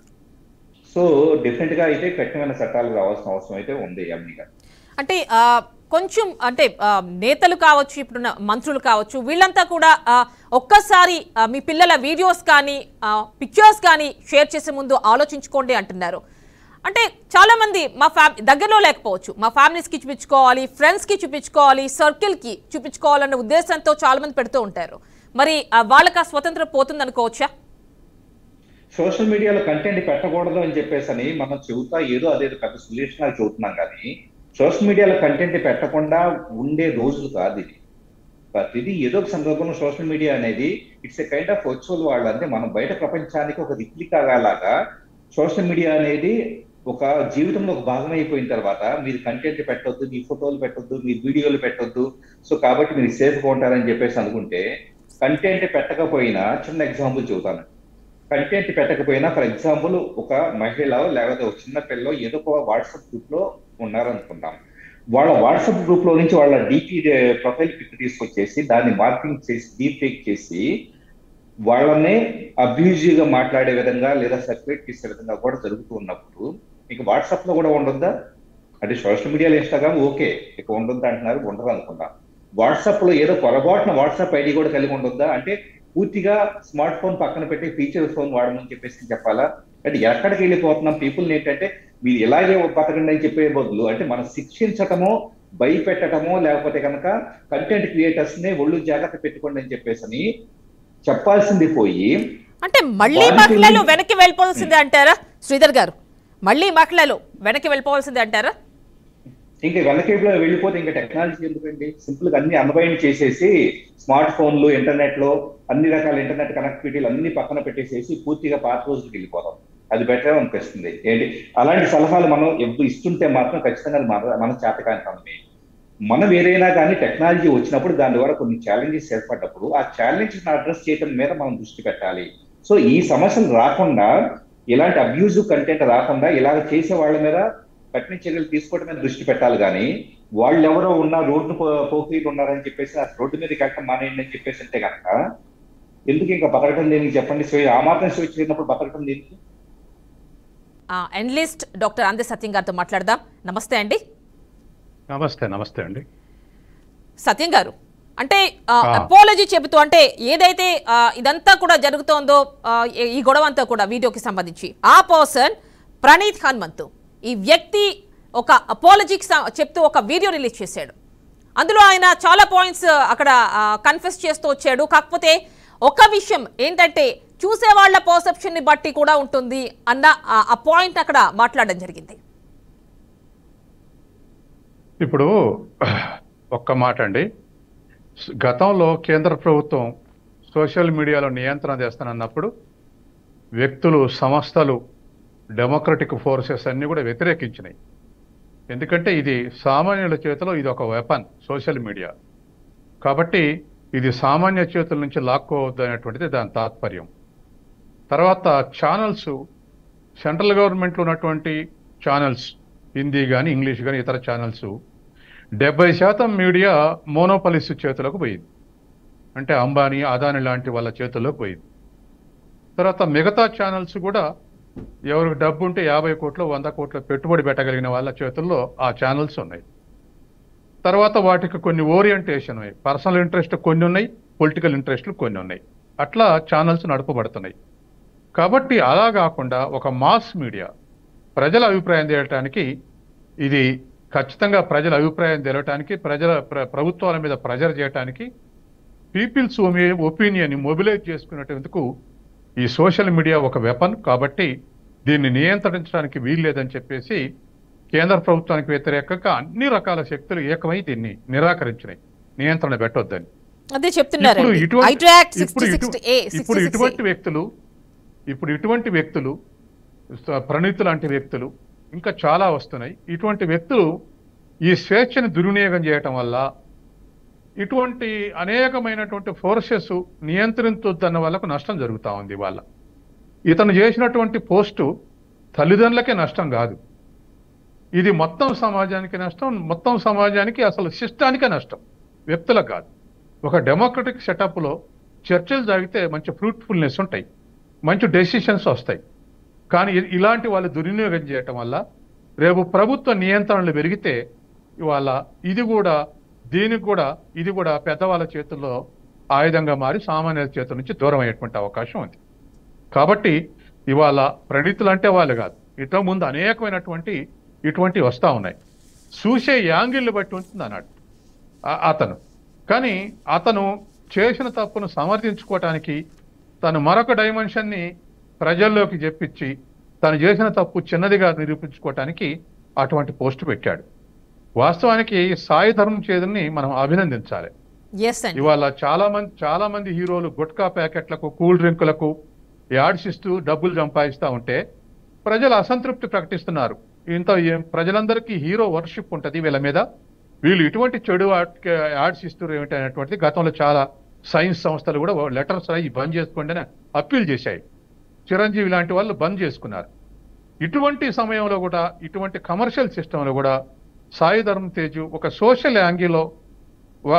సో డెఫినెట్ గా అయితే కఠినమైన చట్టాలు రావాల్సిన అవసరం అయితే ఉంది.
అంటే కొంచెం అంటే నేతలు కావచ్చు, ఇప్పుడున్న మంత్రులు కావచ్చు, వీళ్ళంతా కూడా ఒక్కసారి మీ పిల్లల వీడియోస్ కానీ పిక్చర్స్ కానీ షేర్ చేసే ముందు ఆలోచించుకోండి అంటున్నారు. అంటే చాలా మంది మా దగ్గరలో లేకపోవచ్చు, మా ఫ్యామిలీస్కి చూపించుకోవాలి, ఫ్రెండ్స్కి చూపించుకోవాలి, సర్కిల్కి చూపించుకోవాలన్న ఉద్దేశంతో చాలా మంది పెడుతూ ఉంటారు. మరి వాళ్ళకి ఆ స్వతంత్రం పోతుంది అనుకోవచ్చా?
సోషల్ మీడియాలో కంటెంట్ పెట్టకూడదు అని చెప్పేసి మనం చెబుతా ఏదో అదేదో పెద్ద సొల్యూషన్ అది చెబుతున్నాం. కానీ సోషల్ మీడియాలో కంటెంట్ పెట్టకుండా ఉండే రోజులు కాదు ఇది. ప్రతిదీ ఏదో ఒక సందర్భంలో సోషల్ మీడియా అనేది it's a kind of virtual world. అంటే మనం బయట ప్రపంచానికి ఒక రిప్లికా లాగా సోషల్ మీడియా అనేది ఒక జీవితంలో ఒక భాగం అయిపోయిన తర్వాత మీరు కంటెంట్ పెట్టొద్దు, మీ ఫోటోలు పెట్టొద్దు, మీ వీడియోలు పెట్టొద్దు, సో కాబట్టి మీరు సేఫ్గా ఉంటారని చెప్పేసి అనుకుంటే కంటెంట్ పెట్టకపోయినా, చిన్న ఎగ్జాంపుల్ చెబుతాను. కంటెంట్ పెట్టకపోయినా, ఫర్ ఎగ్జాంపుల్ ఒక మహిళ లేకపోతే ఒక చిన్న పిల్ల ఏదో ఒక వాట్సాప్ గ్రూప్ లో ఉన్నారనుకుందాం. వాళ్ళ వాట్సాప్ గ్రూప్ లో నుంచి వాళ్ళ డీపీ ప్రొఫైల్ పిక్ తీసుకొచ్చేసి దాన్ని మార్కింగ్ చేసి డీప్ ఫేక్ చేసి వాళ్ళనే అబ్యూజివ్ గా మాట్లాడే విధంగా లేదా సర్క్యులేట్ చేసే విధంగా కూడా జరుగుతూ ఉన్నప్పుడు మీకు వాట్సాప్ లో కూడా ఉండొద్దా? అంటే సోషల్ మీడియాలో ఇన్స్టాగ్రామ్ ఓకే, ఇక ఉండొద్దా అంటున్నారు, ఉండదు అనుకుంటా. వాట్సాప్ లో ఏదో పొరపాటున వాట్సాప్ ఐడి కూడా కలిగి ఉండొద్దా? అంటే పూర్తిగా స్మార్ట్ ఫోన్ పక్కన పెట్టి ఫీచర్ ఫోన్ వాడమని చెప్పేసి చెప్పాలా? అంటే ఎక్కడికి వెళ్ళిపోతున్నాం పీపుల్ని ఏంటంటే మీరు ఇలాగే బతకండి అని చెప్పే బదులు అంటే మనం శిక్షించటమో భయపెట్టడమో లేకపోతే కనుక కంటెంట్ క్రియేటర్స్ ని ఒళ్ళు జాగ్రత్త పెట్టుకోండి అని చెప్పేసి చెప్పాల్సింది పోయి
అంటే మళ్ళీ మహిళలు వెనక్కి వెళ్ళిపోవాల్సిందే అంటారా శ్రీధర్ గారు? మళ్ళీ మహిళలు వెనక్కి వెళ్ళిపోవాల్సిందే అంటారా?
ఇంకా వెనక్కి వెళ్ళిపోతే ఇంకా టెక్నాలజీ ఎందుకండి? సింపుల్ గా అన్ని అన్వైన్ చేసేసి స్మార్ట్ ఫోన్లు, ఇంటర్నెట్ లో అన్ని రకాల ఇంటర్నెట్ కనెక్టివిటీలు అన్ని పక్కన పెట్టేసేసి పూర్తిగా పాత రోజులకు వెళ్ళిపోతాం. అది బెటర్ అనిపిస్తుంది. ఏంటి అలాంటి సలహాలు మనం ఎప్పుడు ఇస్తుంటే మాత్రం ఖచ్చితంగా మన చేతకాని పని. మనం ఏదైనా కానీ టెక్నాలజీ వచ్చినప్పుడు దాని ద్వారా కొన్ని ఛాలెంజెస్ ఏర్పడ్డప్పుడు ఆ ఛాలెంజెస్ అడ్రస్ చేయడం మీద మనం దృష్టి పెట్టాలి. సో ఈ సమస్యలు రాకుండా, ఇలాంటి అబ్యూజివ్ కంటెంట్ రాకుండా ఇలాగ చేసే వాళ్ళ మీద కఠిన చర్యలు తీసుకోవడం మీద దృష్టి పెట్టాలి. కానీ వాళ్ళు ఎవరో ఉన్న రోడ్డు పోకీలు ఉన్నారని చెప్పేసి ఆ రోడ్డు మీద కట్టడం మానేయండి అని చెప్పేసి అంటే కనుక ఎందుకు ఇంకా బతకటం దేనికి చెప్పండి? ఆ మాత్రం స్వేచ్ఛ లేనప్పుడు బతకటం దేనికి?
అనలిస్ట్ డాక్టర్ అందె సత్యం గారితో మాట్లాడదాం. నమస్తే అండి.
నమస్తే అండి.
సత్యం గారు, అంటే అపాలజీ చెబుతూ అంటే ఏదైతే ఇదంతా కూడా జరుగుతోందో ఈ గొడవ అంతా కూడా వీడియోకి సంబంధించి ఆ పర్సన్ ప్రణీత్ హనుమంతు, ఈ వ్యక్తి ఒక అపాలజీకి చెప్తూ ఒక వీడియో రిలీజ్ చేశాడు. అందులో ఆయన చాలా పాయింట్స్ అక్కడ కన్ఫెస్ చేస్తూ వచ్చాడు. కాకపోతే ఒక విషయం ఏంటంటే చూసే వాళ్ళ పర్సెప్షన్ ని బట్టి కూడా ఉంటుంది అన్న ఆ పాయింట్ అక్కడ మాట్లాడడం జరిగింది.
ఇప్పుడు ఒక్క మాట అండి, గతంలో కేంద్ర ప్రభుత్వం సోషల్ మీడియాలో నియంత్రణ చేస్తానన్నప్పుడు వ్యక్తులు, సంస్థలు, డెమోక్రటిక్ ఫోర్సెస్ అన్నీ కూడా వ్యతిరేకించినాయి. ఎందుకంటే ఇది సామాన్యుల చేతిలో ఇది ఒక వెపన్, సోషల్ మీడియా. కాబట్టి ఇది సామాన్య చేతుల నుంచి లాక్కోవద్దు అనేటువంటిది దాని తాత్పర్యం. తర్వాత ఛానల్స్, సెంట్రల్ గవర్నమెంట్లో ఉన్నటువంటి ఛానల్స్, హిందీ కానీ ఇంగ్లీష్ కానీ ఇతర ఛానల్స్ 70% మీడియా మోనోపలిస్ చేతులకు పోయింది. అంటే అంబానీ, అదానీ లాంటి వాళ్ళ చేతుల్లోకి పోయింది. తర్వాత మిగతా ఛానల్స్ కూడా ఎవరికి డబ్బు ఉంటే 50 కోట్లు 100 కోట్ల పెట్టుబడి పెట్టగలిగిన వాళ్ళ చేతుల్లో ఆ ఛానల్స్ ఉన్నాయి. తర్వాత వాటికి కొన్ని ఓరియంటేషన్ ఉన్నాయి, పర్సనల్ ఇంట్రెస్ట్ కొన్ని ఉన్నాయి, పొలిటికల్ ఇంట్రెస్ట్లు కొన్ని ఉన్నాయి. అట్లా ఛానల్స్ నడపబడుతున్నాయి. కాబట్టి అలా కాకుండా ఒక మాస్ మీడియా ప్రజల అభిప్రాయం తెలియటానికి, ఇది ఖచ్చితంగా ప్రజల అభిప్రాయం తెలియటానికి, ప్రభుత్వాల మీద ప్రెజర్ చేయడానికి, పీపుల్స్ ఒపీనియన్ మొబిలైజ్ చేసుకునేందుకు ఈ సోషల్ మీడియా ఒక వెపన్. కాబట్టి దీన్ని నియంత్రించడానికి వీల్లేదని చెప్పేసి కేంద్ర ప్రభుత్వానికి వ్యతిరేకంగా అన్ని రకాల శక్తులు ఏకమై దీన్ని నిరాకరించినాయి, నియంత్రణ పెట్టొద్దని. ఇప్పుడు ఇటువంటి వ్యక్తులు ప్రణీత్ లాంటి వ్యక్తులు ఇంకా చాలా వస్తున్నాయి. ఇటువంటి వ్యక్తులు ఈ స్వేచ్ఛను దుర్వినియోగం చేయటం వల్ల ఇటువంటి అనేకమైనటువంటి ఫోర్సెస్ నియంత్రించొద్దన్న వాళ్ళకు నష్టం జరుగుతూ ఉంది. వాళ్ళ ఇతను చేసినటువంటి పోస్టు తల్లిదండ్రులకే నష్టం కాదు, ఇది మొత్తం సమాజానికి నష్టం, మొత్తం సమాజానికి అసలు సిస్టానికే నష్టం, వ్యక్తులకు కాదు. ఒక డెమోక్రటిక్ సెటప్లో చర్చలు జరిగితే మంచి ఫ్రూట్ఫుల్నెస్ ఉంటాయి, మంచి డెసిషన్స్ వస్తాయి. కానీ ఇలాంటి వాళ్ళు దుర్వినియోగం చేయటం వల్ల రేపు ప్రభుత్వ నియంత్రణలు పెరిగితే ఇవాళ ఇది కూడా పెద్దవాళ్ళ చేతుల్లో ఆయుధంగా మారి సామాన్యుల చేతుల నుంచి దూరం అయ్యేటువంటి అవకాశం ఉంది. కాబట్టి ఇవాళ ప్రణీతులు అంటే వాళ్ళు కాదు, ఇంతకు ముందు అనేకమైనటువంటి ఇటువంటివి వస్తూ ఉన్నాయి. చూసే యాంగిల్ని బట్టి ఉంటుంది అన్నాడు అతను. కానీ అతను చేసిన తప్పును సమర్థించుకోవటానికి తను మరొక డైమెన్షన్ని ప్రజల్లోకి చెప్పించి తను చేసిన తప్పు చిన్నదిగా నిరూపించుకోవటానికి అటువంటి పోస్టు పెట్టాడు. వాస్తవానికి సాయి ధర్మం చేదుని మనం అభినందించాలి. ఇవాళ చాలా మంది హీరోలు గుట్కా ప్యాకెట్లకు, కూల్ డ్రింకులకు యాడ్స్ ఇస్తూ డబ్బులు సంపాదిస్తూ ఉంటే ప్రజలు అసంతృప్తి ప్రకటిస్తున్నారు. ప్రజలందరికీ హీరో వర్షిప్ ఉంటుంది వీళ్ళ మీద, వీళ్ళు ఇటువంటి చెడు యాడ్స్ ఇస్తారు ఏమిటి అనేటువంటిది గతంలో చాలా సైన్స్ సంస్థలు కూడా లెటర్స్ రాయి బంద్ చేసుకోండి అని అప్పీల్ చేశాయి. చిరంజీవి లాంటి వాళ్ళు బంద్ చేసుకున్నారు. ఇటువంటి సమయంలో కూడా, ఇటువంటి కమర్షియల్ సిస్టంలో కూడా సాయి ధరమ్ తేజ్ ఒక సోషల్ యాంగిల్లో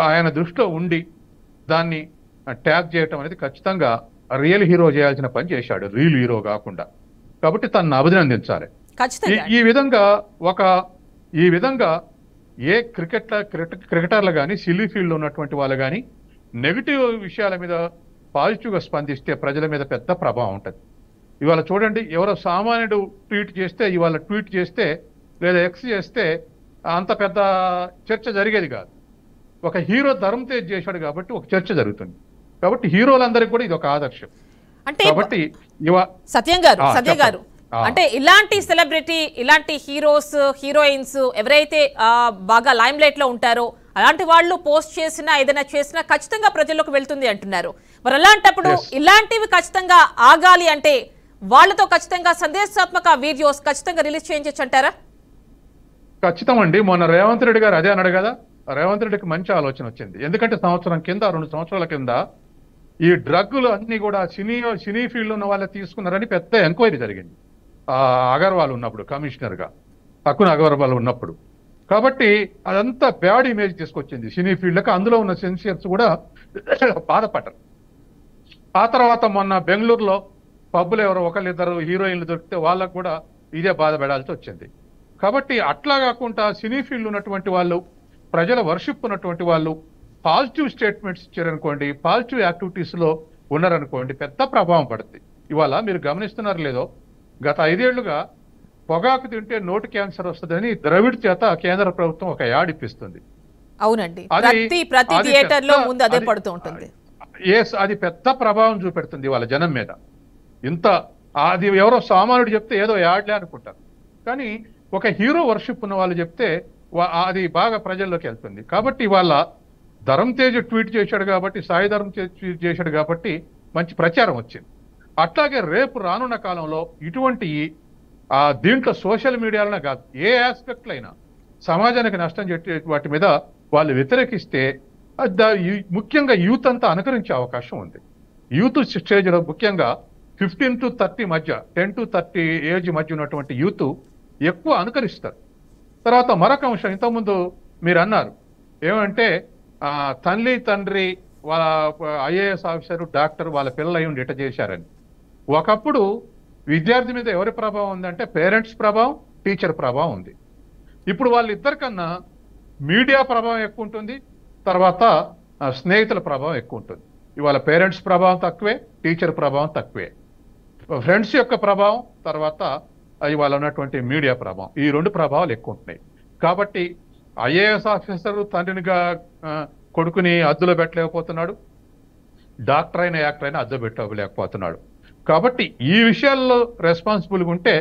ఆయన దృష్టిలో ఉండి దాన్ని ట్యాగ్ చేయటం అనేది ఖచ్చితంగా రియల్ హీరో చేయాల్సిన పని చేశాడు, రియల్ హీరో కాకుండా. కాబట్టి తనను అభినందించాలి. ఈ విధంగా ఏ క్రికెటర్లు కానీ, సిల్లీ ఫీల్డ్ ఉన్నటువంటి వాళ్ళు కానీ నెగిటివ్ విషయాల మీద పాజిటివ్గా స్పందిస్తే ప్రజల మీద పెద్ద ప్రభావం ఉంటుంది. ఇవాళ చూడండి, ఎవరో సామాన్యుడు ట్వీట్ చేస్తే లేదా ఎక్స్ చేస్తే అంత పెద్ద చర్చ జరిగేది కాదు. ఒక హీరో ధరమ్ తేజ్ చేశాడు కాబట్టి ఒక చర్చ జరుగుతుంది. కాబట్టి హీరోలందరికీ కూడా ఇది ఒక ఆదర్శం.
అంటే సత్యం గారు అంటే ఇలాంటి సెలబ్రిటీ, ఇలాంటి హీరోస్, హీరోయిన్స్ ఎవరైతే బాగా లైమ్ లైట్ లో ఉంటారో అలాంటి వాళ్ళు పోస్ట్ చేసినా ఏదైనా చేసినా ఖచ్చితంగా ప్రజల్లోకి వెళ్తుంది అంటున్నారు. మరి అలాంటప్పుడు ఇలాంటివి ఖచ్చితంగా ఆగాలి అంటే వాళ్ళతో ఖచ్చితంగా సందేశాత్మక వీడియోస్ ఖచ్చితంగా రిలీజ్ చేయించచ్చు అంటారా?
ఖచ్చితం అండి. మొన్న రేవంత్ రెడ్డి గారు అదే అన్నాడు కదా. రేవంత్ రెడ్డికి మంచి ఆలోచన వచ్చింది. ఎందుకంటే 2 సంవత్సరాల కింద ఈ డ్రగ్గులు అన్ని కూడా సినీ ఫీల్డ్ ఉన్న వాళ్ళే తీసుకున్నారని పెద్ద ఎంక్వైరీ జరిగింది. అగర్వాల్ ఉన్నప్పుడు కమిషనర్గా, అకున్ అగర్వాల్ ఉన్నప్పుడు. కాబట్టి అదంతా బ్యాడ్ ఇమేజ్ తీసుకొచ్చింది సినీ ఫీల్డ్కి. అందులో ఉన్న సెన్సియర్స్ కూడా బాధపడ్డారు. ఆ తర్వాత మొన్న బెంగళూరులో పబ్బులు ఎవరో ఒకళ్ళిద్దరు హీరోయిన్లు దొరికితే వాళ్ళకు కూడా ఇదే బాధపడాల్సి వచ్చింది. కాబట్టి అట్లా కాకుండా సినీ ఫీల్డ్ ఉన్నటువంటి వాళ్ళు, ప్రజల వర్షిప్ ఉన్నటువంటి వాళ్ళు పాజిటివ్ స్టేట్మెంట్స్ ఇచ్చారనుకోండి, పాజిటివ్ యాక్టివిటీస్లో ఉన్నారనుకోండి, పెద్ద ప్రభావం పడుతుంది. ఇవాళ మీరు గమనిస్తున్నారు లేదో, గత 5 ఏళ్లుగా పొగాకు తింటే నోటి క్యాన్సర్ వస్తుందని ద్రవిడ్ చేత కేంద్ర ప్రభుత్వం ఒక యాడ్ ఇప్పిస్తుంది.
అవునండి, ప్రతి థియేటర్ లో ముందు అదే పడుతూ ఉంటుంది.
అది పెద్ద ప్రభావం చూపెడుతుంది వాళ్ళ జనం మీద. అది ఎవరో సామాన్యుడు చెప్తే ఏదో యాడ్లే అనుకుంటారు, కానీ ఒక హీరో వర్షిప్ ఉన్న వాళ్ళు చెప్తే అది బాగా ప్రజల్లోకి వెళ్తుంది. కాబట్టి వాళ్ళ ధరమ్ తేజ్ ట్వీట్ చేశాడు కాబట్టి, సాయి ధరమ్ తేజ్ ట్వీట్ చేశాడు కాబట్టి మంచి ప్రచారం వచ్చింది. అట్లాగే రేపు రానున్న కాలంలో ఇటువంటి దీంట్లో సోషల్ మీడియాలోనే కాదు, ఏ ఆస్పెక్ట్లో అయినా సమాజానికి నష్టం చేసే వాటి మీద వాళ్ళు వ్యతిరేకిస్తే ముఖ్యంగా యూత్ అంతా అనుకరించే అవకాశం ఉంది. యూత్ స్టేజ్లో ముఖ్యంగా 15 to 30 మధ్య, 10 to 30 ఏజ్ మధ్య ఉన్నటువంటి యూత్ ఎక్కువ అనుకరిస్తారు. తర్వాత మరొక అంశం, ఇంతకుముందు మీరు అన్నారు ఏమంటే తండ్రి వాళ్ళ ఐఏఎస్ ఆఫీసర్, డాక్టర్ వాళ్ళ పిల్లలు అయి ఉండి ఇట చేశారని. ఒకప్పుడు విద్యార్థి మీద ఎవరి ప్రభావం ఉందంటే పేరెంట్స్ ప్రభావం, టీచర్ ప్రభావం ఉంది. ఇప్పుడు వాళ్ళిద్దరికన్నా మీడియా ప్రభావం ఎక్కువ ఉంటుంది, తర్వాత స్నేహితుల ప్రభావం ఎక్కువ ఉంటుంది. ఇవాళ పేరెంట్స్ ప్రభావం తక్కువే, టీచర్ ప్రభావం తక్కువే. ఫ్రెండ్స్ యొక్క ప్రభావం, తర్వాత ఇవాళ ఉన్నటువంటి మీడియా ప్రభావం, ఈ 2 ప్రభావాలు ఎక్కువ ఉంటున్నాయి. కాబట్టి ఐఏఎస్ ఆఫీసర్ తండ్రినిగా కొడుకుని అద్దులో పెట్టలేకపోతున్నాడు, డాక్టర్ అయిన యాక్టర్ అయినా అద్దు పెట్టలేకపోతున్నాడు. కాబట్టి ఈ విషయాల్లో రెస్పాన్సిబుల్గా ఉంటే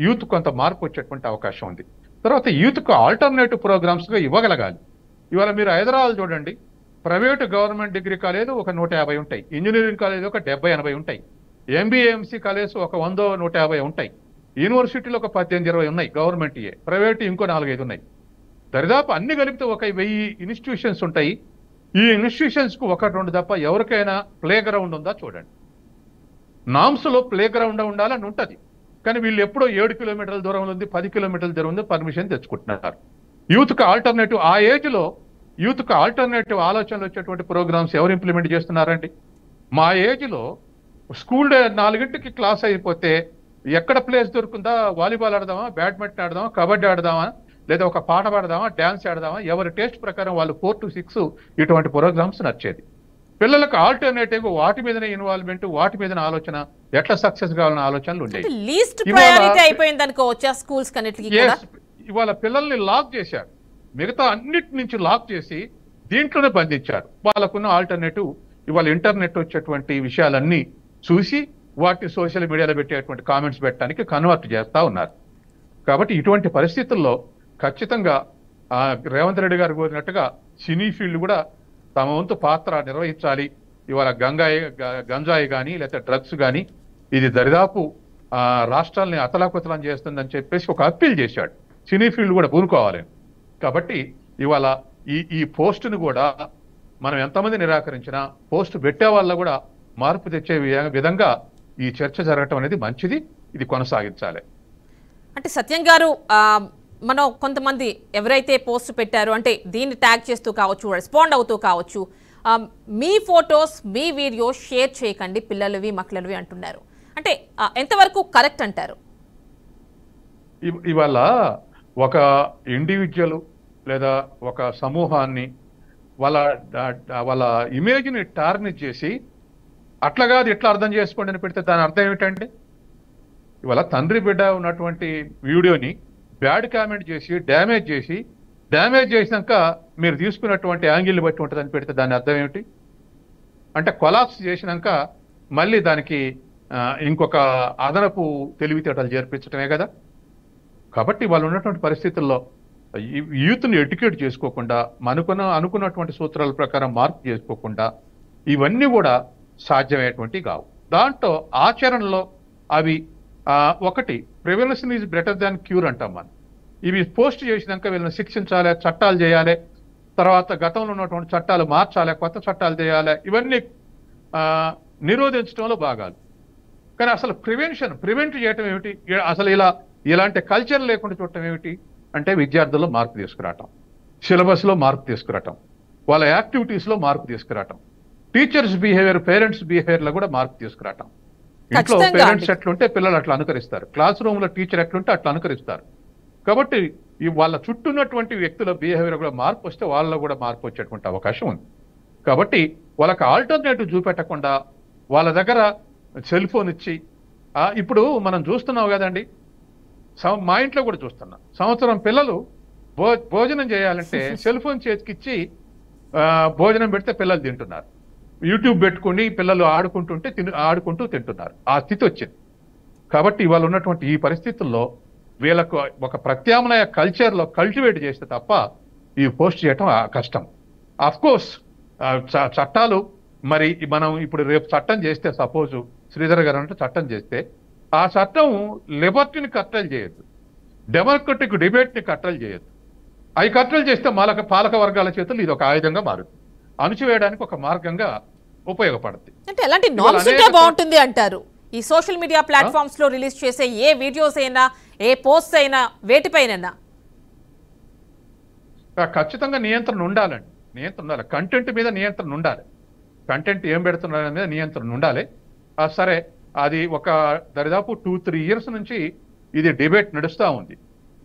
యూత్ కొంత మార్పు వచ్చేటువంటి అవకాశం ఉంది. తర్వాత యూత్కు ఆల్టర్నేటివ్ ప్రోగ్రామ్స్గా ఇవ్వగలగాలి. ఇవాళ మీరు హైదరాబాద్ చూడండి, ప్రైవేటు గవర్నమెంట్ డిగ్రీ కాలేజ్ ఒక 150 ఉంటాయి, ఇంజనీరింగ్ కాలేజ్ ఒక 70-80 ఉంటాయి, ఎంబీఏఎంసీ కాలేజ్ ఒక 100-150 ఉంటాయి, యూనివర్సిటీలో ఒక 18-20 ఉన్నాయి గవర్నమెంట్, ప్రైవేట్ ఇంకో 4-5 ఉన్నాయి. దరిదాపు అన్ని కలిపితే ఒక 1000 ఇన్స్టిట్యూషన్స్ ఉంటాయి. ఈ ఇన్స్టిట్యూషన్స్కు 1-2 తప్ప ఎవరికైనా ప్లే గ్రౌండ్ ఉందా చూడండి. నామ్స్లో ప్లే గ్రౌండ్ ఉండాలని ఉంటుంది, కానీ వీళ్ళు ఎప్పుడో 7 కిలోమీటర్ల దూరంలో ఉంది, 10 కిలోమీటర్ల దూరం ఉంది, పర్మిషన్ తెచ్చుకుంటున్నారు. యూత్కి ఆల్టర్నేటివ్, ఆ ఏజ్లో యూత్కి ఆల్టర్నేటివ్ ఆలోచనలు వచ్చేటువంటి ప్రోగ్రామ్స్ ఎవరు ఇంప్లిమెంట్ చేస్తున్నారండి? మా ఏజ్లో స్కూల్ 4 క్లాస్ అయిపోతే ఎక్కడ ప్లేస్ దొరుకుందా, వాలీబాల్ ఆడదామా, బ్యాడ్మింటన్ ఆడదామా, కబడ్డీ ఆడదామా, లేదా ఒక పాట పాడదామా, డ్యాన్స్ ఆడదామా, ఎవరి టేస్ట్ ప్రకారం వాళ్ళు 4 to 6 ఇటువంటి ప్రోగ్రామ్స్ నచ్చేది. పిల్లలకు ఆల్టర్నేటివ్ వాటి మీదనే ఇన్వాల్వ్మెంట్, వాటి మీదనే ఆలోచన, ఎట్లా సక్సెస్ కావాలనే ఆలోచనలు ఉండేవి. ఇవాళ పిల్లల్ని లాక్ చేశారు, మిగతా అన్నిటి నుంచి లాక్ చేసి దీంట్లోనే బంధించారు. వాళ్ళకున్న ఆల్టర్నేటివ్ ఇవాళ ఇంటర్నెట్ వచ్చేటువంటి విషయాలన్నీ చూసి వాటిని సోషల్ మీడియాలో పెట్టేటువంటి కామెంట్స్ పెట్టడానికి కన్వర్ట్ చేస్తూ ఉన్నారు. కాబట్టి ఇటువంటి పరిస్థితుల్లో ఖచ్చితంగా రేవంత్ రెడ్డి గారు కోరినట్టుగా సినీ ఫీల్డ్ కూడా తమ వంతు పాత్ర నిర్వహించాలి. ఇవాళ గంజాయి కానీ లేకపోతే డ్రగ్స్ కానీ ఇది దరిదాపు రాష్ట్రాలని అతలాకుతలం చేస్తుందని చెప్పేసి ఒక అప్పీల్ చేశాడు. సినీ ఫీల్డ్ కూడా పూనుకోవాలి. కాబట్టి ఇవాళ ఈ పోస్టును కూడా మనం ఎంతమంది నిరాకరించినా పోస్ట్ పెట్టే వాళ్ళ కూడా మార్పు తెచ్చే విధంగా ఈ చర్చ జరగటం అనేది మంచిది, ఇది కొనసాగించాలి.
అంటే సత్యం గారు, మనం కొంతమంది ఎవరైతే పోస్ట్ పెట్టారో అంటే దీన్ని ట్యాగ్ చేస్తూ కావచ్చు, రెస్పాండ్ అవుతూ కావచ్చు, మీ ఫొటోస్ మీ వీడియోస్ షేర్ చేయకండి పిల్లలవి మక్కలవి అంటున్నారు. అంటే ఎంతవరకు కరెక్ట్ అంటారు?
ఇవాళ ఒక ఇండివిజువల్ లేదా ఒక సమూహాన్ని వాళ్ళ ఇమేజ్ని టార్నిష్ చేసి అట్లా కాదు ఇట్లా అర్థం చేసుకోండి అని పెడితే దాని అర్థం ఏమిటండి? ఇవాళ తండ్రి బిడ్డ ఉన్నటువంటి వీడియోని బ్యాడ్ కామెంట్ చేసి డ్యామేజ్ చేసినాక మీరు తీసుకున్నటువంటి యాంగిల్ని బట్టి ఉంటుందని పెడితే దాని అర్థం ఏమిటి? అంటే కొలాప్స్ చేసినాక మళ్ళీ దానికి ఇంకొక అదనపు తెలివితేటలు చేర్పించడమే కదా. కాబట్టి వాళ్ళు ఉన్నటువంటి పరిస్థితుల్లో యూత్ని ఎడ్యుకేట్ చేసుకోకుండా అనుకున్నటువంటి సూత్రాల ప్రకారం మార్పు చేసుకోకుండా ఇవన్నీ కూడా సాధ్యమయ్యేటువంటివి కావు. దాంట్లో ఆచరణలో అవి ఒకటి prevention is better than cure అంటాం మనం. ఇవి పోస్ట్ చేసినాక వీళ్ళని శిక్షించాలి, చట్టాలు చేయాలి, తర్వాత గతంలో ఉన్నటువంటి చట్టాలు మార్చాలి, కొత్త చట్టాలు చేయాలి, ఇవన్నీ నిరోధించడంలో భాగాలు. కానీ అసలు ప్రివెంట్ చేయటం ఏమిటి? అసలు ఇలాంటి కల్చర్ లేకుండా చూడటం ఏమిటి అంటే విద్యార్థుల్లో మార్పు తీసుకురావటం, సిలబస్లో మార్పు తీసుకురావటం, వాళ్ళ యాక్టివిటీస్లో మార్పు తీసుకురావటం, టీచర్స్ బిహేవియర్, పేరెంట్స్ బిహేవియర్లో కూడా మార్పు తీసుకురావటం. ఇంట్లో పేరెంట్స్ ఎట్లుంటే పిల్లలు అట్లా అనుకరిస్తారు, క్లాస్ రూమ్లో టీచర్ ఎట్లుంటే అట్లా అనుకరిస్తారు. కాబట్టి వాళ్ళ చుట్టూ ఉన్నటువంటి వ్యక్తుల బిహేవియర్ కూడా మార్పు వస్తే వాళ్ళలో కూడా మార్పు వచ్చేటువంటి అవకాశం ఉంది. కాబట్టి వాళ్ళకి ఆల్టర్నేటివ్ చూపెట్టకుండా వాళ్ళ దగ్గర సెల్ ఫోన్ ఇచ్చి ఇప్పుడు మనం చూస్తున్నాం కదండి, మా ఇంట్లో కూడా చూస్తున్నాం, సంవత్సరం పిల్లలు భోజనం చేయాలంటే సెల్ ఫోన్ చేతికిచ్చి భోజనం పెడితే పిల్లలు తింటున్నారు, యూట్యూబ్ పెట్టుకుని పిల్లలు ఆడుకుంటూ తింటున్నారు. ఆ స్థితి వచ్చింది. కాబట్టి ఇవాళ ఉన్నటువంటి ఈ పరిస్థితుల్లో వీళ్ళకు ఒక ప్రత్యామ్నాయ కల్చర్లో కల్టివేట్ చేస్తే తప్ప ఇవి పోస్ట్ చేయటం కష్టం. అఫ్కోర్స్ చట్టాలు మరి మనం ఇప్పుడు రేపు చట్టం చేస్తే, సపోజు శ్రీధర్ గారు అంటే చట్టం చేస్తే ఆ చట్టం లిబర్టీని కట్టలు చేయొద్దు, డెమోక్రటిక్ డిబేట్ని కట్టలు చేయొద్దు. అవి కట్టలు చేస్తే పాలక వర్గాల చేతులు ఇది ఒక ఆయుధంగా మారుతుంది, అణచివేయడానికి ఒక మార్గంగా ఉపయోగపడుతుంది.
అంటే ఎలాంటి నామ్స్ ఉంటే బాగుంటుంది అంటారు? ఈ సోషల్ మీడియా ప్లాట్ఫామ్స్ లో రిలీజ్ చేసే ఏ వీడియోస్ అయినా, ఏ పోస్ట్ అయినా, వేటిపైన
ఖచ్చితంగా నియంత్రణ ఉండాలి. కంటెంట్ మీద నియంత్రణ ఉండాలి. కంటెంట్ ఏం పెడుతున్నారు మీద నియంత్రణ ఉండాలి. సరే, అది ఒక దరిదాపు 2-3 years నుంచి ఇది డిబేట్ నడుస్తూ ఉంది.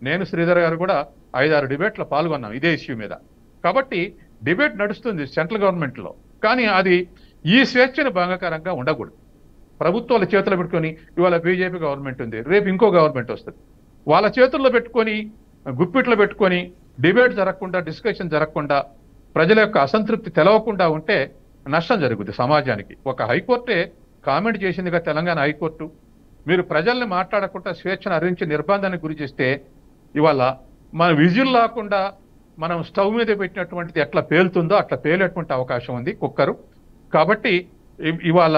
నేను శ్రీధర్ గారు కూడా 5-6 డిబేట్లో పాల్గొన్నాం ఇదే ఇష్యూ మీద. కాబట్టి డిబేట్ నడుస్తుంది సెంట్రల్ గవర్నమెంట్లో. కానీ అది ఈ స్వేచ్ఛను భంగకరంగా ఉండకూడదు. ప్రభుత్వాల చేతుల్లో పెట్టుకొని, ఇవాళ బీజేపీ గవర్నమెంట్ ఉంది, రేపు ఇంకో గవర్నమెంట్ వస్తుంది, వాళ్ళ చేతుల్లో పెట్టుకొని గుప్పిట్లో పెట్టుకొని డిబేట్ జరగకుండా, డిస్కషన్ జరగకుండా, ప్రజల యొక్క అసంతృప్తి తెలవకుండా ఉంటే నష్టం జరుగుతుంది సమాజానికి. ఒక హైకోర్టే కామెంట్ చేసిందిగా తెలంగాణ హైకోర్టు, మీరు ప్రజల్ని మాట్లాడకుండా స్వేచ్ఛను హరించి నిర్బంధానికి గురి చేస్తే ఇవాళ మన విజిల్ లేకుండా మనం స్టవ్ మీద పెట్టినటువంటిది ఎట్లా పేలుతుందో అట్లా పేలేటువంటి అవకాశం ఉంది కుక్కరు. కాబట్టి ఇవాళ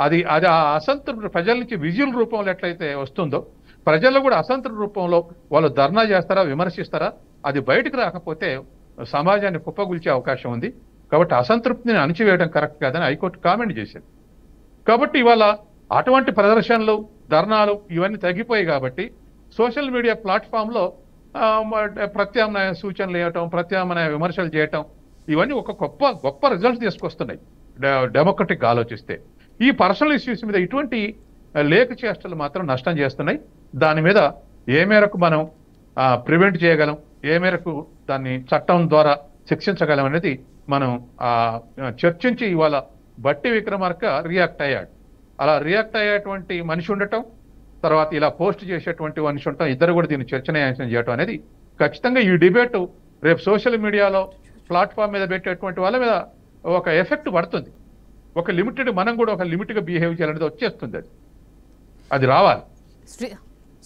అది ఆ అసంతృప్తి ప్రజల నుంచి విజిల్ రూపంలో ఎట్లయితే వస్తుందో, ప్రజల్లో కూడా అసంతృప్తి రూపంలో వాళ్ళు ధర్నా చేస్తారా, విమర్శిస్తారా, అది బయటకు రాకపోతే సమాజాన్ని కుప్పగుల్చే అవకాశం ఉంది. కాబట్టి అసంతృప్తిని అణచివేయడం కరెక్ట్ కాదని హైకోర్టు కామెంట్ చేసింది. కాబట్టి ఇవాళ అటువంటి ప్రదర్శనలు, ధర్నాలు ఇవన్నీ తగ్గిపోయాయి. కాబట్టి సోషల్ మీడియా ప్లాట్ఫామ్లో ప్రత్యామ్నాయ సూచనలు వేయటం, ప్రత్యామ్నాయ విమర్శలు చేయటం, ఇవన్నీ ఒక గొప్ప రిజల్ట్స్ తీసుకొస్తున్నాయి డెమోక్రటిక్ ఆలోచిస్తే. ఈ పర్సనల్ ఇష్యూస్ మీద ఇటువంటి లేఖ చేష్టలు మాత్రం నష్టం చేస్తున్నాయి. దాని మీద ఏ మేరకు మనం ప్రివెంట్ చేయగలం, ఏ మేరకు దాన్ని చట్టం ద్వారా శిక్షించగలం అనేది మనం చర్చించి ఇవాళ బట్టి విక్రమార్క రియాక్ట్ అయ్యాడు. అలా రియాక్ట్ అయ్యేటువంటి మనిషి ఉండటం, తర్వాత ఇలా పోస్ట్ చేసేటువంటి మనిషి ఉండటం, ఇద్దరు కూడా దీన్ని చర్చనీయాంశం చేయటం అనేది ఖచ్చితంగా ఈ డిబేట్ రేపు సోషల్ మీడియాలో ప్లాట్ఫామ్ మీద పెట్టేటువంటి వాళ్ళ మీద ఒక ఎఫెక్ట్ పడుతుంది. ఒక లిమిటెడ్, మనం కూడా ఒక లిమిట్గా బిహేవ్ చేయాలనేది వచ్చేస్తుంది. అది రావాలి.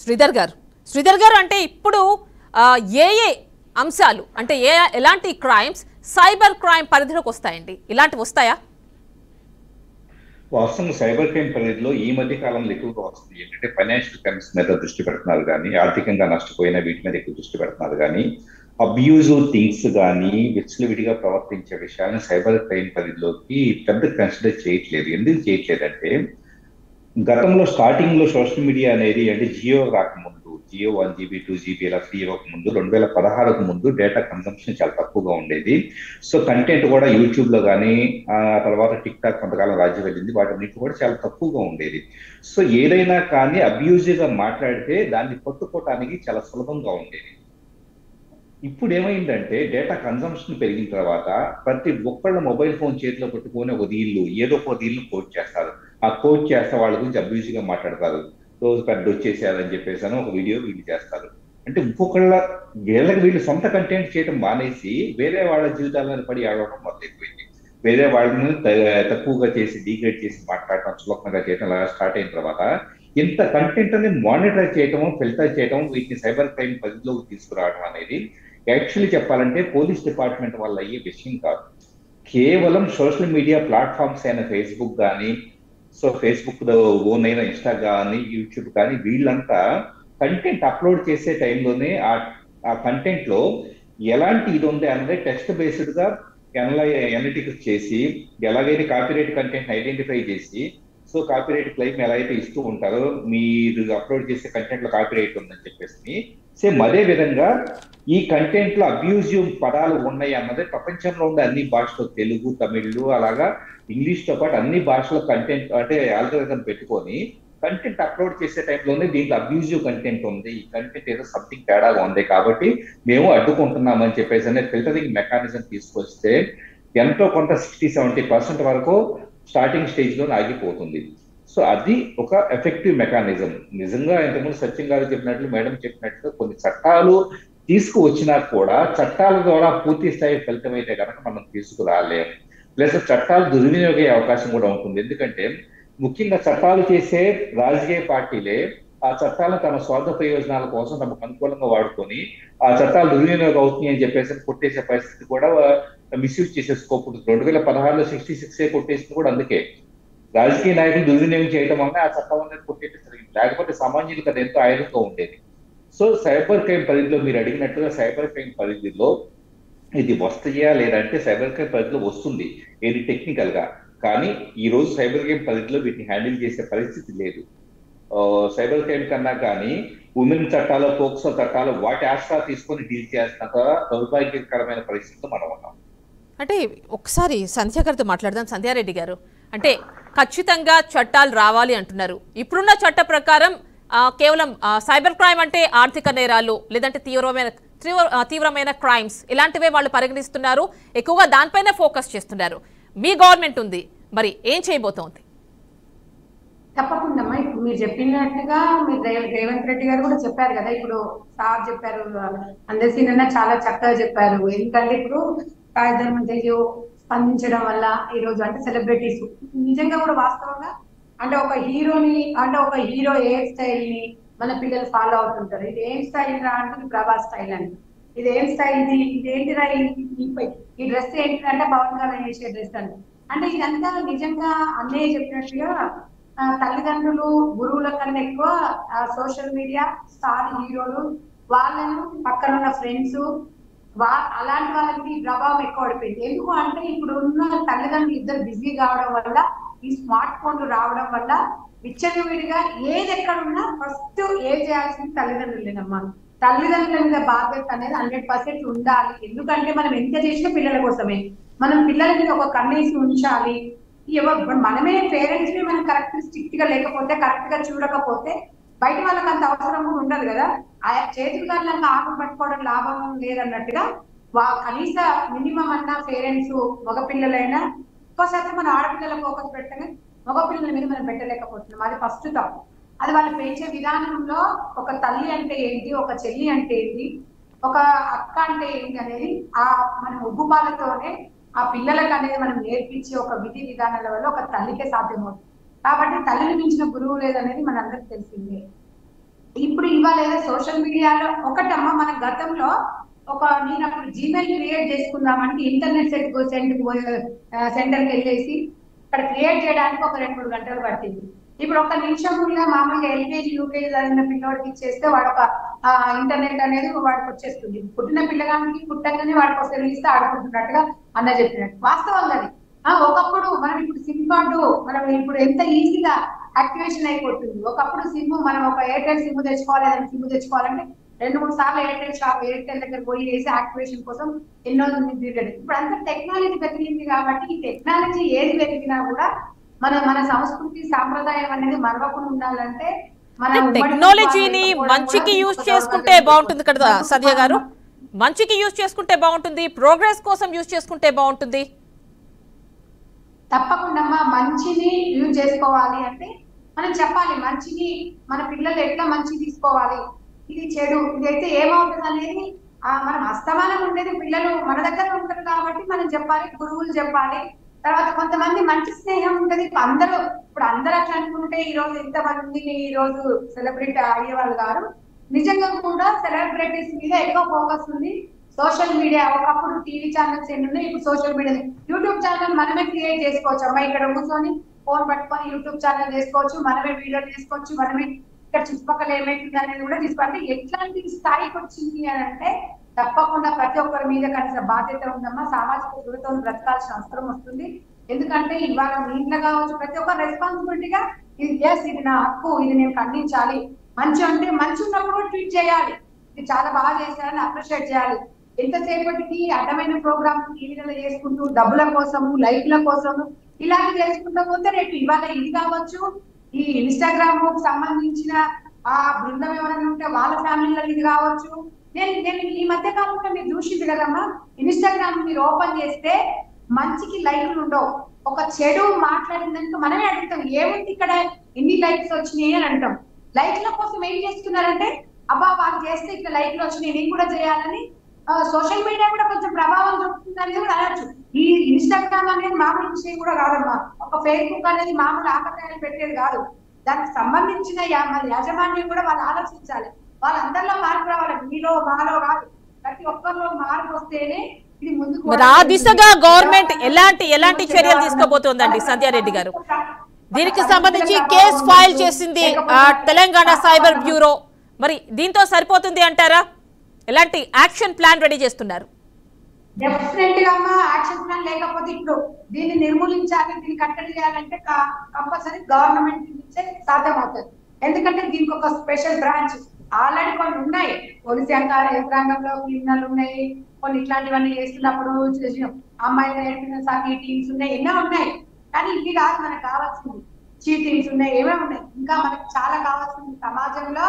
శ్రీధర్ గారు అంటే ఇప్పుడు ఏ అంశాలు అంటే ఎలాంటి క్రైమ్స్ సైబర్ క్రైమ్ పరిధిలోకి వస్తాయండి? ఇలాంటివి వస్తాయా?
వాస్తవంగా సైబర్ క్రైమ్ పరిధిలో ఈ మధ్య కాలంలో ఎక్కువగా వస్తుంది ఏంటంటే ఫైనాన్షియల్ క్రైమ్స్ మీద దృష్టి పెడుతున్నారు కానీ, ఆర్థికంగా నష్టపోయిన వీటి మీద ఎక్కువ దృష్టి పెడుతున్నారు కానీ, అబ్యూజివ్ థింగ్స్ కానీ, విచ్చలవిడిగా ప్రవర్తించే విషయాలను సైబర్ క్రైమ్ పరిధిలోకి పెద్ద కన్సిడర్ చేయట్లేదు. ఎందుకు చేయట్లేదంటే గతంలో స్టార్టింగ్ లో సోషల్ మీడియా అనేది అంటే జియో రాకముందు, జియో 1 GB 2 GB ఇలా ఫ్రీ అవ్వకముందు 2016కు ముందు డేటా కన్సంప్షన్ చాలా తక్కువగా ఉండేది. సో కంటెంట్ కూడా యూట్యూబ్ లో కానీ ఆ తర్వాత టిక్ టాక్ కొంతకాలం రాజ్యం వెళ్ళింది, వాటి కూడా చాలా తక్కువగా ఉండేది. సో ఏదైనా కానీ అబ్యూజివ్ గా మాట్లాడితే దాన్ని పట్టుకోవటానికి చాలా సులభంగా ఉండేది. ఇప్పుడు ఏమైందంటే డేటా కన్సంప్షన్ పెరిగిన తర్వాత ప్రతి ఒక్కళ్ళ మొబైల్ ఫోన్ చేతిలో పెట్టుకొని ఒక రీల్లు ఏదో ఒక రీల్ను కోట్ చేస్తారు. ఆ కోట్ చేస్తే వాళ్ళ గురించి అబ్యూజివ్ గా మాట్లాడతారు. రోజు పెద్ద వచ్చేసారని చెప్పేసి ఒక వీడియో వీళ్ళు చేస్తారు. అంటే వీళ్ళకి వీళ్ళు సొంత కంటెంట్ చేయడం మానేసి వేరే వాళ్ళ జీవితాలను పడి ఆడవడం మొదలైపోయింది. వేరే వాళ్ళని తక్కువగా చేసి డీగ్రేడ్ చేసి మాట్లాడటం, చులకనగా చేయడం అలా స్టార్ట్ అయిన తర్వాత ఇంత కంటెంట్ అనేది మానిటర్ చేయటం, ఫిల్టర్ చేయటం, వీటిని సైబర్ క్రైమ్ పరిధిలోకి తీసుకురావడం అనేది యాక్చువల్లీ చెప్పాలంటే పోలీస్ డిపార్ట్మెంట్ వల్ల అయ్యే విషయం కాదు. కేవలం సోషల్ మీడియా ప్లాట్ఫామ్స్ అయిన ఫేస్బుక్ కానీ, సో ఫేస్బుక్ ఓన్ అయిన ఇన్స్టా కానీ, యూట్యూబ్ కానీ వీళ్ళంతా కంటెంట్ అప్లోడ్ చేసే టైంలోనే ఆ కంటెంట్ లో ఎలాంటి ఇది ఉంది అనేది టెక్స్ట్ బేస్డ్ గా ఎనలిటిక్స్ చేసి ఎలాగైతే కాపీరైట్ కంటెంట్ ఐడెంటిఫై చేసి సో కాపీరైట్ క్లెయిమ్ ఎలా అయితే ఇస్తూ ఉంటారో మీరు అప్లోడ్ చేసే కంటెంట్ లో కాపీరైట్ ఉందని చెప్పేసి సేమ్ అదే విధంగా ఈ కంటెంట్ లో అబ్యూజివ్ పదాలు ఉన్నాయి అన్నది ప్రపంచంలో ఉండే అన్ని భాషలో తెలుగు, తమిళ్ అలాగా ఇంగ్లీష్ తో పాటు అన్ని భాషల కంటెంట్ అంటే ఆల్గరిథం పెట్టుకొని కంటెంట్ అప్లోడ్ చేసే టైంలోనే దీంట్లో అబ్యూజివ్ కంటెంట్ ఉంది, ఈ కంటెంట్ ఏదో సంథింగ్ తేడాగా ఉంది కాబట్టి మేము అడ్డుకుంటున్నామని చెప్పేసి అనే ఫిల్టరింగ్ మెకానిజం తీసుకొస్తే ఎంతో కొంత 60-70% వరకు స్టార్టింగ్ స్టేజ్ లో ఆగిపోతుంది. సో అది ఒక ఎఫెక్టివ్ మెకానిజం. నిజంగా ఇంతకుముందు సత్యం గారు చెప్పినట్లు, మేడం చెప్పినట్లు కొన్ని చట్టాలు తీసుకువచ్చినా కూడా చట్టాల ద్వారా పూర్తి స్థాయి ఫలితం అయితే కనుక మనం తీసుకురాలేము. ప్లస్ చట్టాలు దుర్వినియోగ అవకాశం కూడా ఉంటుంది. ఎందుకంటే ముఖ్యంగా చట్టాలు చేసే రాజకీయ పార్టీలే ఆ చట్టాలను తమ స్వార్థ ప్రయోజనాల కోసం తమకు అనుకూలంగా వాడుకొని ఆ చట్టాలు దుర్వినియోగం అవుతున్నాయి అని చెప్పేసి కొట్టేసే పరిస్థితి కూడా మిస్యూజ్ చేసే స్కోప్ ఉంటుంది. 2016లో 66A కొట్టేసింది కూడా అందుకే. రాజకీయ నాయకులు దుర్వినియోగం చేయడం వల్ల ఆ చట్టం అనేది కొట్టేసి జరిగింది. లేకపోతే సామాన్యులకు అది ఎంతో ఆయుధంగా ఉండేది. సో సైబర్ క్రైమ్ పరిధిలో మీరు అడిగినట్టుగా సైబర్ క్రైమ్ పరిధిలో ఇది వస్తాయా లేదంటే సైబర్ క్రైమ్ పరిధిలో వస్తుంది ఏది టెక్నికల్ గా, కానీ ఈ రోజు సైబర్ క్రైమ్ పరిధిలో వీటిని హ్యాండిల్ చేసే పరిస్థితి లేదు. సైబర్ క్రైమ్ కన్నా కానీ ఉమెన్ చట్టాలు, పోక్సో చట్టాలు వాటి ఆశ్రా తీసుకొని డీల్ చేస్తున్న దౌర్భాగ్యకరమైన పరిస్థితిలో మనం ఉన్నాం.
అంటే ఒకసారి సంధ్య గారితో మాట్లాడదాం. సంధ్యారెడ్డి గారు, అంటే ఖచ్చితంగా చట్టాలు రావాలి అంటున్నారు. ఇప్పుడున్న చట్ట ప్రకారం కేవలం సైబర్ క్రైమ్ అంటే ఆర్థిక నేరాలు లేదంటే తీవ్రమైన క్రైమ్స్ ఇలాంటివే వాళ్ళు పరిగణిస్తున్నారు, ఎక్కువగా దానిపైన ఫోకస్ చేస్తున్నారు. మీ గవర్నమెంట్ ఉంది, మరి ఏం చేయబోతోంది?
తప్పకుండా ఇప్పుడు మీరు చెప్పినట్టుగా మీరు రేవంత్ రెడ్డి గారు కూడా చెప్పారు కదా, ఇప్పుడు సార్ చెప్పారు, అందరికీ చాలా చక్కగా చెప్పారు. ఎందుకంటే ఇప్పుడు రాజధర్మజయ్యో స్పందించడం వల్ల ఈ రోజు అంటే సెలబ్రిటీస్ నిజంగా కూడా వాస్తవంగా అంటే ఒక హీరోని అంటే ఒక హీరో ఏ స్టైల్ ని మన పిల్లలు ఫాలో అవుతుంటారు. ఇది ఏం స్టైల్ రా అంటే ప్రభాస్ స్టైల్ అని, ఇది ఏం స్టైల్, ఇది ఏంటిరా ఈ డ్రెస్ ఏంటి అంటే పవన్ కళ్యాణ్ వేసే డ్రెస్ అంటే ఇదంతా నిజంగా అన్నయ్య చెప్పినట్టుగా తల్లిదండ్రులు గురువుల కన్నా ఎక్కువ సోషల్ మీడియా స్టార్ హీరోలు వాళ్ళను పక్కన ఉన్న ఫ్రెండ్స్ అలాంటి వాళ్ళకి ప్రభావం ఎక్కువ పడిపోయింది. ఎందుకు అంటే ఇప్పుడు ఉన్న తల్లిదండ్రులు ఇద్దరు బిజీ కావడం వల్ల, ఈ స్మార్ట్ ఫోన్లు రావడం వల్ల విచ్చలవిడిగా ఏది ఎక్కడున్నా ఫస్ట్ ఏం చేయాల్సింది తల్లిదండ్రులేనమ్మా. తల్లిదండ్రుల మీద బాధ్యత అనేది 100% ఉండాలి. ఎందుకంటే మనం ఎంత చేసినా పిల్లల కోసమే. మనం పిల్లల మీద ఒక కన్నేసి ఉంచాలి. మనమే పేరెంట్స్ మనం కరెక్ట్ స్ట్రిక్ట్ గా లేకపోతే, కరెక్ట్ గా చూడకపోతే బయట వాళ్ళకి అంత అవసరం కూడా ఉండదు కదా. ఆ చేతులు దానిలాగా ఆకులు పట్టుకోవడం లాభం లేదన్నట్టుగా కనీస మినిమం అన్న పేరెంట్స్ మగపిల్లలైనా ఎక్కువ శాతం మన ఆడపిల్లల ఫోకస్ పెట్టగా మగపిల్లల మీద మనం పెట్టలేకపోతున్నాం. అది ఫస్ట్ తప్పు. అది వాళ్ళు పెంచే విధానంలో ఒక తల్లి అంటే ఏంటి, ఒక చెల్లి అంటే ఏంటి, ఒక అక్క అంటే ఏంటి అనేది మన ఉగ్గుపాలతోనే ఆ పిల్లలకు అనేది మనం నేర్పించి ఒక విధి విధానాల వల్ల ఒక తల్లికే సాధ్యమవుతుంది. కాబట్టి తల్లిని మించిన గురువు లేదనేది మనందరికి తెలిసిందే. ఇప్పుడు ఇవాళ ఏదో సోషల్ మీడియాలో ఒకటమ్మా, మన గతంలో నేను అప్పుడు జీమెయిల్ క్రియేట్ చేసుకుందామంటే ఇంటర్నెట్ సెంటర్కి వెళ్ళేసి అక్కడ క్రియేట్ చేయడానికి ఒక 2-3 గంటలు పట్టింది. ఇప్పుడు 1 నిమిషంలో మామూలుగా LKG UKG చదివిన పిల్లవాడికి ఇచ్చేస్తే వాడు ఒక ఇంటర్నెట్ అనేది వాడికి వచ్చేస్తుంది. పుట్టిన పిల్లగానికి పుట్టగానే వాడికి ఒక సెల్ ఇస్తే ఆడుకుంటున్నట్టుగా అన్న చెప్పినట్టు వాస్తవంగా అది. ఒకప్పుడు మనం ఇప్పుడు సిమ్ కార్డు మనం ఇప్పుడు ఎంత ఈజీగా యాక్టివేషన్ అయిపోతుంది. ఒకప్పుడు సిమ్ మనం ఒక ఎయిర్టెల్ సిమ్ తెచ్చుకోవాలి, ఏదైనా సిమ్ తెచ్చుకోవాలంటే 2-3 సార్లు ఎయిర్టెల్ దగ్గర పోయి వేసి యాక్టివేషన్ కోసం ఎన్నో తిరిగేది. ఇప్పుడు అంతా టెక్నాలజీ పెరిగింది కాబట్టి ఈ టెక్నాలజీ ఏది పెరిగినా కూడా మన సంస్కృతి సాంప్రదాయం అనేది మరవకుండా ఉండాలంటే
టెక్నాలజీని మంచికి యూజ్ చేసుకుంటే బాగుంటుంది కదా సంధ్య గారు, మంచికి యూజ్ చేసుకుంటే బాగుంటుంది, ప్రోగ్రెస్ కోసం యూజ్ చేసుకుంటే బాగుంటుంది.
తప్పకుండా మంచిని యూజ్ చేసుకోవాలి అంటే మనం చెప్పాలి, మంచిని మన పిల్లలు ఎట్లా మంచి తీసుకోవాలి, ఇది చెడు ఇదైతే ఏమవుతుంది అనేది మనం అస్తమానం ఉండేది పిల్లలు మన దగ్గర ఉంటారు కాబట్టి మనం చెప్పాలి, గురువులు చెప్పాలి. తర్వాత కొంతమంది మంచి స్నేహం ఉంటది. ఇప్పుడు అందరూ అట్లా అనుకుంటే ఈ రోజు ఎంతమంది ఈ రోజు సెలబ్రిటీ అయ్యేవాళ్ళు కాదు. నిజంగా కూడా సెలబ్రిటీస్ మీద ఎక్కువ ఫోకస్ ఉంది. సోషల్ మీడియా ఒకప్పుడు టీవీ ఛానల్స్ ఎన్ని ఉన్నాయి, ఇప్పుడు సోషల్ మీడియా యూట్యూబ్ ఛానల్ మనమే క్రియేట్ చేసుకోవచ్చు. అమ్మాయి ఇక్కడ కూర్చొని ఫోన్ పట్టుకొని యూట్యూబ్ ఛానల్ చేసుకోవచ్చు, మనమే వీడియోలు చేసుకోవచ్చు, మనమే ఇక్కడ చుట్టుపక్కల ఏమైతుంది అనేది కూడా తీసుకోవాలి. ఎట్లాంటి స్థాయికి వచ్చింది అని అంటే తప్పకుండా ప్రతి ఒక్కరి మీద కనీస బాధ్యత ఉందమ్మా. సామాజిక దూరతో బ్రతకాల్సిన అవసరం వస్తుంది. ఎందుకంటే ఇవాళ మీ ఇంట్లో కావచ్చు ప్రతి ఒక్క రెస్పాన్సిబిలిటీగా ఇది నా హక్కు, ఇది నేను ఖండించాలి. మంచి అంటే మంచి ఉన్నప్పుడు ట్వీట్ చేయాలి, ఇది చాలా బాగా చేశారని అప్రిషియేట్ చేయాలి. ఎంతసేపటికి అడ్డమైన ప్రోగ్రామ్ టీవీలలో చేసుకుంటూ డబ్బుల కోసము లైక్ల కోసము ఇలాంటి చేసుకుంటూ పోతే రేపు ఇవాళ ఇది కావచ్చు, ఈ ఇన్స్టాగ్రామ్ కు సంబంధించిన ఆ బృందం ఎవరైనా ఉంటే వాళ్ళ ఫ్యామిలీలో ఇది కావచ్చు. నేను ఈ మధ్య కాలంలో మీరు చూసింది కదమ్మా, ఇన్స్టాగ్రామ్ మీరు ఓపెన్ చేస్తే మంచికి లైక్లు ఉండవు. ఒక చెడు మాట్లాడిందంటే మనమే అడుగుతాం ఏముంది ఇక్కడ ఎన్ని లైక్స్ వచ్చినాయి అని అంటాం. లైక్ల కోసం ఏం చేస్తున్నారంటే అబ్బా వాళ్ళు చేస్తే ఇక్కడ లైక్లు వచ్చినాయి నేను కూడా చేయాలని సోషల్ మీడియా కూడా కొంచెం ప్రభావం చూపుతుందని కూడా అనొచ్చు. ఈ ఇన్స్టాగ్రామ్ అనేది మామూలు విషయం కూడా కాదమ్మా. ఒక ఫేస్బుక్ అనేది మామూలు ఆకతాయాలు పెట్టేది కాదు. దానికి సంబంధించిన యాజమాన్యం కూడా వాళ్ళు ఆలోచించాలి. వాళ్ళందరిలో మార్పు రావాలి, మీలో మాలో కాదు, ప్రతి ఒక్కరిలో మార్పు వస్తేనే ఇది ముందుకు.
మరి ఆ దిశగా గవర్నమెంట్ ఎలాంటి చర్యలు తీసుకోబోతోందండి సంధ్యారెడ్డి గారు? దీనికి సంబంధించి కేసు ఫైల్ చేసింది తెలంగాణ సైబర్ బ్యూరో. మరి దీంతో సరిపోతుంది అంటారా? ఎలాంటి యాక్షన్ ప్లాన్ రెడీ చేస్తున్నారు?
డెఫినెట్ గా అమ్మా యాక్షన్ ప్లాన్ లేకపోతే ఇప్పుడు దీన్ని నిర్మూలించాలి, దీన్ని కట్టడి చేయాలంటే కంపల్సరీ గవర్నమెంట్ నుంచే సాధ్యం అవుతుంది. ఎందుకంటే దీనికి ఒక స్పెషల్ బ్రాంచ్ ఆల్రెడీ కొన్ని ఉన్నాయి. పోలీస్ యంత్రాంగంలో క్రిమినల్ ఉన్నాయి, కొన్ని ఇట్లాంటివన్నీ చేస్తున్నప్పుడు అమ్మాయిలు నేర్పిన సాకి టీమ్స్ ఉన్నాయి, ఎన్నో ఉన్నాయి. కానీ ఇవి కాదు మనకు కావాల్సింది, చీటింగ్స్ ఉన్నాయి, ఏమేమి ఉన్నాయి, ఇంకా మనకు చాలా కావాల్సింది. సమాజంలో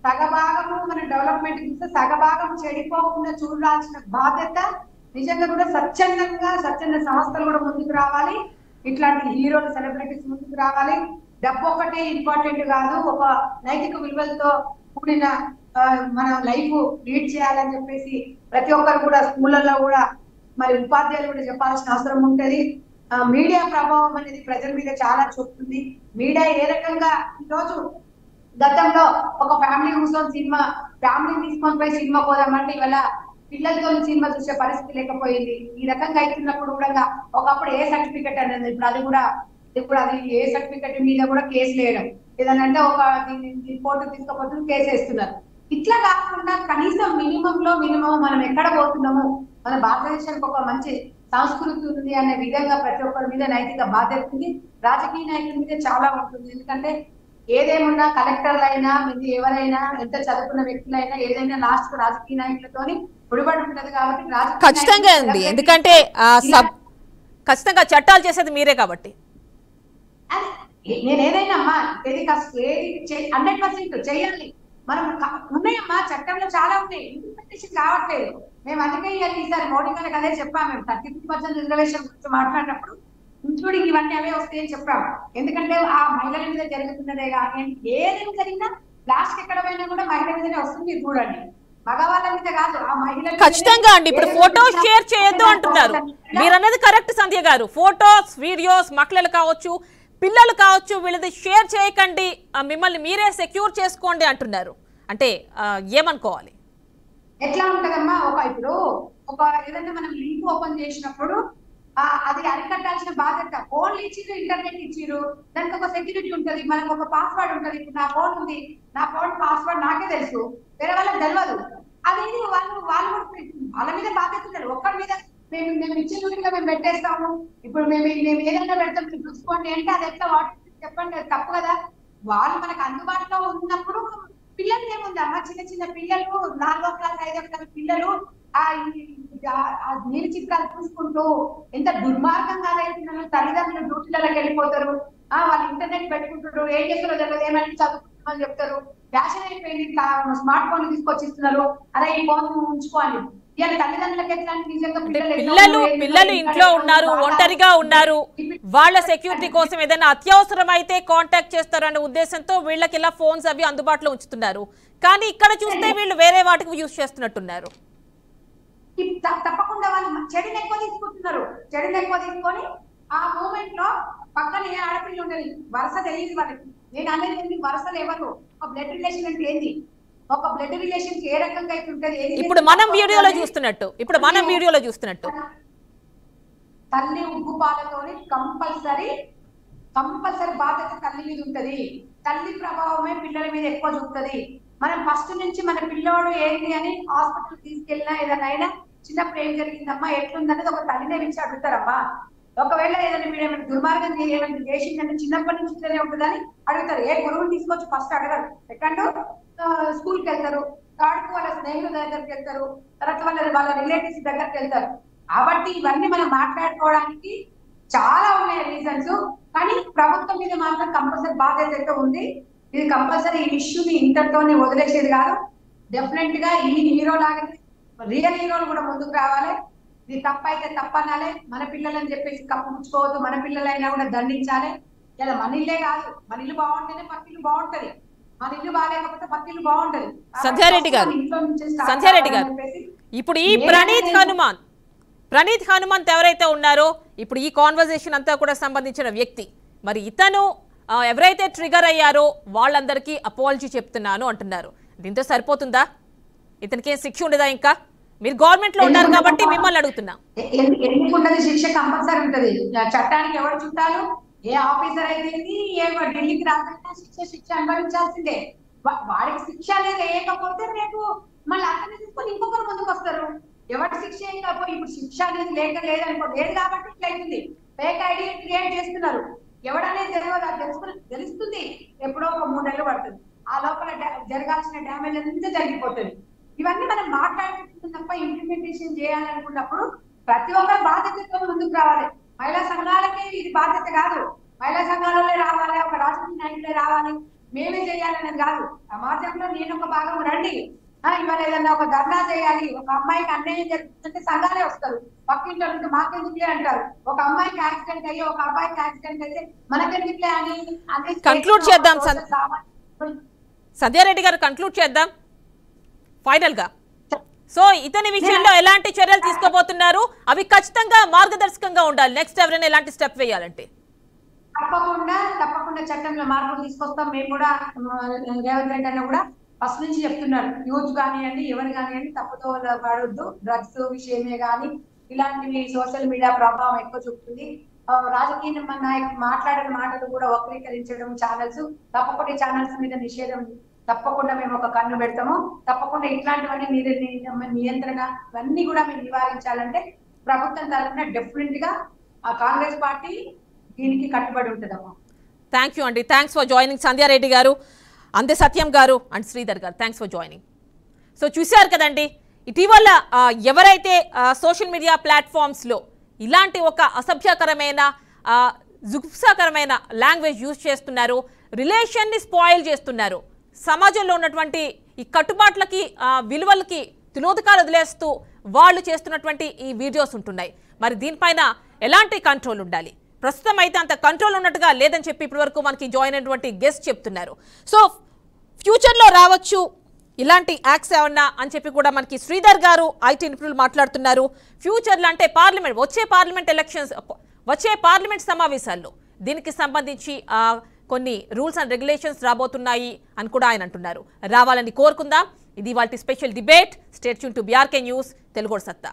సగభాగము మన డెవలప్మెంట్ చూస్తే సగభాగం చెడిపోకుండా చూడాల్సిన బాధ్యత నిజంగా కూడా స్వచ్ఛంద సంస్థలు కూడా ముందుకు రావాలి. ఇట్లాంటి హీరోలు సెలబ్రిటీస్ ముందుకు రావాలి. డబ్బు ఒకటే ఇంపార్టెంట్ కాదు, ఒక నైతిక విలువలతో కూడిన మన లైఫ్ లీడ్ చేయాలని చెప్పేసి ప్రతి ఒక్కరు కూడా స్కూళ్ళల్లో కూడా మరి ఉపాధ్యాయులు కూడా చెప్పాల్సిన అవసరం ఉంటది. మీడియా ప్రభావం అనేది ప్రజల మీద చాలా చూపుతుంది. మీడియా ఏ రకంగా ఈరోజు గతంలో ఒక ఫ్యామిలీ కూర్చొని ఫ్యామిలీ తీసుకొని పోయి సినిమా పోదామంటే ఇవాళ పిల్లలతో సినిమా చూసే పరిస్థితి లేకపోయింది. ఈ రకంగా అవుతున్నప్పుడు కూడా ఒకప్పుడు ఏ సర్టిఫికెట్ అనేది ఇప్పుడు అది ఏ సర్టిఫికెట్ మీద కూడా కేసు వేయడం, ఏదనంటే ఒక కోర్టు తీసుకుపోతున్న కేసు వేస్తున్నారు. ఇట్లా కాకుండా కనీసం మినిమం మనం ఎక్కడ పోతున్నామో, మన భారతదేశానికి ఒక మంచి సంస్కృతి ఉంది అనే విధంగా ప్రతి ఒక్కరి మీద నైతిక బాధ్యత ఉంది. రాజకీయ నాయకుల మీద చాలా ఉంటుంది. ఎందుకంటే ఏదేమున్నా కలెక్టర్లు అయినా ఎవరైనా ఎంత చదువుకున్న వ్యక్తులైనా ఏదైనా లాస్ట్ రాజకీయ నాయకులతోని ముడిపడి ఉంటది కాబట్టి
ఖచ్చితంగా ఉంది. ఎందుకంటే ఖచ్చితంగా చట్టాలు చేసేది మీరే కాబట్టి
నేను ఏదైనా అమ్మా ఏది 100% చేయాలి. మనం ఉన్నాయమ్మా, చట్టంలో చాలా ఉన్నాయి, ఇంప్లిమెంటేషన్ కావట్లేదు. మేము అందుకే ఈసారి మోడీ గారికి అదే చెప్పాము. మేము 33% రిజర్వేషన్ గురించి మాట్లాడినప్పుడు ఇంక్లూడింగ్ ఇవన్నీ అవే వస్తాయని చెప్పాము. ఎందుకంటే ఆ మహిళల మీద జరుగుతున్నదే కానీ ఏదైనా జరిగినా లాస్ట్ ఎక్కడ పోయినా కూడా మహిళ మీదనే వస్తుంది. చూడండి, మగవాళ్ళ మీద కాదు, ఆ మహిళ.
ఖచ్చితంగా అండి. ఇప్పుడు ఫోటోస్ షేర్ చేయొద్దు అంటున్నారు, మీరు అన్నది కరెక్ట్ సంధ్య గారు. ఫోటోస్, వీడియోస్, మహిళలు కావచ్చు, పిల్లలు కావచ్చు, వీళ్ళది షేర్ చేయకండి, మిమ్మల్ని మీరే సెక్యూర్ చేసుకోండి అంటున్నారు. అంటే ఏమనుకోవాలి?
ఎట్లా ఉంటదమ్మా, ఇప్పుడు ఏదైనా మనం లింక్ ఓపెన్ చేసినప్పుడు అది అరికట్టాల్సిన బాధ్యత. ఫోన్లు ఇచ్చిరు, ఇంటర్నెట్ ఇచ్చిరు, దానికి ఒక సెక్యూరిటీ ఉంటది, మనకు ఒక పాస్వర్డ్ ఉంటది. ఇప్పుడు నా ఫోన్ ఉంది, నా ఫోన్ పాస్వర్డ్ నాకే తెలుసు, వేరే వాళ్ళకి తెలియదు. అనేది వాళ్ళు వాళ్ళ మీద బాధ్యత ఉంటారు. ఒక్కరి మీద మేము ఇచ్చిన మేము పెట్టేస్తాము. ఇప్పుడు మేము ఏదైనా పెడతాం, చూసుకోండి అంటే అది ఎట్లా చెప్పండి, అది తప్పు కదా. వాళ్ళు మనకు అందుబాటులో ఉన్నప్పుడు పిల్లలు ఏముందమ్మా, చిన్న చిన్న పిల్లలు 4వ క్లాస్ 5వ క్లాస్ పిల్లలు ఆ నీలి చిత్రాలు చూసుకుంటూ ఎంత దుర్మార్గంగా వెళ్తున్నారు. తల్లిదండ్రులు డ్యూటీలకు వెళ్ళిపోతారు, వాళ్ళు ఇంటర్నెట్ పెట్టుకుంటారు, ఏం చేస్తారో తెలియదు, ఏమైనా చదువుకుంటామని చెప్తారు. ఫ్యాషన్ అయిపోయింది, స్మార్ట్ ఫోన్ తీసుకొచ్చి ఇస్తున్నారు, అరే ఈ ఫోన్ ఉంచుకోవాలి.
పిల్లలు ఇంట్లో ఉన్నారు, ఒంటరిగా ఉన్నారు, వాళ్ళ సెక్యూరిటీ కోసం ఏదైనా అత్యవసరం అయితే కాంటాక్ట్ చేస్తారనే ఉద్దేశంతో వీళ్ళకి ఇలా ఫోన్స్ అవి అందుబాటులో ఉంచుతున్నారు. కానీ ఇక్కడ చూస్తే వీళ్ళు వేరే వాటికి యూజ్ చేస్తున్నట్టున్నారు.
తప్పకుండా వాళ్ళు చెడుని ఎక్కువ తీసుకుంటున్నారు. చెడుని ఎక్కువ తీసుకొని ఆ మూమెంట్ లో పక్కన ఏ ఆడపిల్ల ఉండదు, వరుస తెలియదు వాళ్ళకి. నేను అనేది వరుసలు ఎవరు, ఒక బ్లడ్ రిలేషన్ అంటే ఏంది, ఒక బ్లడ్ రిలేషన్ ఏ రకంగా అయితే ఉంటుంది.
ఇప్పుడు మనం వీడియోలో చూస్తున్నట్టు
తల్లి ఉగ్గు పాలతోని కంపల్సరీ బాధ్యత తల్లి మీద ఉంటది. తల్లి ప్రభావమే పిల్లల మీద ఎక్కువ చూపుతుంది. మనం ఫస్ట్ నుంచి మన పిల్లోడు ఏంటి అని హాస్పిటల్ తీసుకెళ్ళినా ఏదైనా చిన్నప్పుడు ఏం జరిగిందమ్మా ఎట్లుందనేది ఒక తల్లినే పిలిచి అడుగుతారమ్మా. ఒకవేళ ఏదైనా మీరు ఏమైనా దుర్మార్గం ఏమైనా చేసిందంటే చిన్నప్పటి నుంచి ఇట్లనే ఉంటుందని అడుగుతారు. ఏ గురువుని తీసుకొచ్చి ఫస్ట్ అడగరు. సెకండ్ స్కూల్కి వెళ్తారు, థర్డ్ వాళ్ళ స్నేహితుల దగ్గరికి వెళ్తారు, తర్వాత వాళ్ళ రిలేటివ్స్ దగ్గరికి వెళ్తారు. కాబట్టి ఇవన్నీ మనం మాట్లాడుకోవడానికి చాలా ఉన్నాయి రీజన్స్. కానీ ప్రభుత్వం మీద మాత్రం కంపల్సరీ బాధ్యత అయితే ఉంది. ఇది కంపల్సరీ ఈ ఇష్యూని ఇంతటితోనే వదిలేసేది కాదు. డెఫినెట్ గా ఈ హీరో లాగా రియల్ హీరోలు కూడా ముందుకు రావాలి. ఇది తప్పైతే తప్పనాలే, మన పిల్లలని చెప్పేసి కప్పుకోవద్దు, మన పిల్లలైనా కూడా దండించాలి. ఇలా మన ఇల్లే కాదు, మన ఇల్లు బాగుంటేనే పక్కిల్లు బాగుంటది, మన ఇల్లు బాగాలేకపోతే పక్కిల్లు బాగుంటది.
సంధ్యారెడ్డి గారు ఇప్పుడు ఈ ప్రణీత్ హనుమంత్ ఎవరైతే ఉన్నారో ఇప్పుడు ఈ కాన్వర్జేషన్ అంతా కూడా సంబంధించిన వ్యక్తి, మరి ఇతను ఎవరైతే ట్రిగర్ అయ్యారో వాళ్ళందరికీ అపాలజీ చెప్తున్నాను అంటున్నారు. దీంతో సరిపోతుందా? ఇతనికి ఏం శిక్ష ఉండదా? ఇంకా మీరు గవర్నమెంట్ లో ఉన్నారు కాబట్టి మిమ్మల్ని అడుగుతున్నా.
ఎందుకుంటది శిక్ష? కంపల్సరీ ఉంటది. చట్టానికి ఎవరు చుట్టాలు, ఏ ఆఫీసర్ అయితే ఏ ఢిల్లీకి రాకుండా శిక్ష అనుభవించాల్సిందే. వాడికి శిక్ష అనేది వేయకపోతే రేపు మళ్ళీ అతన్ని తీసుకొని ఇంకొకరు ముందుకు వస్తారు. ఎవరి శిక్ష ఏం కాకపోతే ఇప్పుడు శిక్ష అనేది లేదనుకో, లేదు కాబట్టి ఇట్లా అవుతుంది. ఫేక్ ఐడి క్రియేట్ చేస్తున్నారు. ఎవడనేది తెలియదు, అది తెలుస్తుంది ఎప్పుడో ఒక 3 నెలలు పడుతుంది. ఆ లోపల జరగాల్సిన డ్యామేజ్ అంతా జరిగిపోతుంది. ఇవన్నీ మనం మాట్లాడుకుంటున్నాం తప్ప ఇంప్లిమెంటేషన్ చేయాలనుకున్నప్పుడు ప్రతి ఒక్కరు బాధ్యతతో ముందుకు రావాలి. మహిళా సంఘాలకి ఇది బాధ్యత కాదు. మహిళా సంఘాలలోనే రావాలి, ఒక రాజకీయ నాయకులే రావాలి, మేమే చేయాలనేది కాదు. సమాజంలో నేను ఒక భాగం రండి. ఇవాళ ఏదన్నా ఒక ధర్నా చేయాలి, ఒక అమ్మాయికి అన్యాయం జరుగుతుంటే సంఘాలే వస్తారు. పక్కింట్లో ఉంటే మాకెందుకులే అంటారు. ఒక అమ్మాయికి యాక్సిడెంట్ అయ్యి ఒక అబ్బాయికి యాక్సిడెంట్ అయితే మనకెందుకులే అని
కంక్లూడ్ చేద్దాం. సంధ్యారెడ్డి గారు కంక్లూడ్ చేద్దాం ఫైనల్ గా. సో ఇతని విషయంలో ఎలాంటి చర్యలు తీసుకోబోతున్నారు? అవి ఖచ్చితంగా మార్గదర్శకంగా ఉండాలి. నెక్స్ట్ ఎవరైనా ఎలాంటి స్టెప్ వేయాలంటే
తప్పకుండా చట్టంలో మార్పులు తీసుకొస్తాం. మేము కూడా రేవంత్ రెడ్డి అన్న కూడా ఫస్ట్ నుంచి చెప్తున్నారు, యూత్ కానివ్వండి ఎవరు కానివ్వండి తప్పుతో పడొద్దు. డ్రగ్స్ విషయమే కానీ ఇలాంటివి సోషల్ మీడియా ప్రభావం ఎక్కువ చూపుతుంది. రాజకీయ నాయకులు మాట్లాడిన మాటలు కూడా వక్రీకరించడం ఛానల్స్, తప్పకుండా ఛానల్స్ మీద నిషేధం తప్పకుండా మేము ఒక కన్ను పెడతాము. తప్పకుండా ఇట్లాంటివన్నీ నియంత్రణ ఇవన్నీ కూడా మేము నివారించాలంటే ప్రభుత్వం తరఫున డెఫినెట్ గా ఆ కాంగ్రెస్ పార్టీ దీనికి కట్టుబడి ఉంటుందమ్మా.
థ్యాంక్ యూ అండి. థ్యాంక్స్ ఫర్ జాయినింగ్ సంధ్యారెడ్డి గారు, అందే సత్యం గారు అండ్ శ్రీధర్ గారు. Thanks for joining. సో చూశారు కదండి, ఇటీవల ఎవరైతే సోషల్ మీడియా ప్లాట్ఫామ్స్లో ఇలాంటి ఒక అసభ్యకరమైన జుగుప్సాకరమైన లాంగ్వేజ్ యూజ్ చేస్తున్నారు, రిలేషన్ని స్పాయిల్ చేస్తున్నారు, సమాజంలో ఉన్నటువంటి ఈ కట్టుబాట్లకి విలువలకి తిలోదకాలు వదిలేస్తూ వాళ్ళు చేస్తున్నటువంటి ఈ వీడియోస్ ఉంటున్నాయి. మరి దీనిపైన ఎలాంటి కంట్రోల్ ఉండాలి? ప్రస్తుతం అయితే అంత కంట్రోల్ ఉన్నట్టుగా లేదని చెప్పి ఇప్పటివరకు మనకి జాయిన్ అయినటువంటి గెస్ట్ చెప్తున్నారు. సో ఫ్యూచర్లో రావచ్చు ఇలాంటి యాక్ట్స్ ఏమన్నా అని చెప్పి కూడా మనకి శ్రీధర్ గారు ఐటీ నిపుణులు మాట్లాడుతున్నారు. ఫ్యూచర్లో అంటే వచ్చే పార్లమెంట్ సమావేశాల్లో దీనికి సంబంధించి కొన్ని రూల్స్ అండ్ రెగ్యులేషన్స్ రాబోతున్నాయి అని కూడా ఆయన అంటున్నారు. రావాలని కోరుకుందాం. ఇది వాటి special debate. Stay tune to BRK news Telugu సత్తా.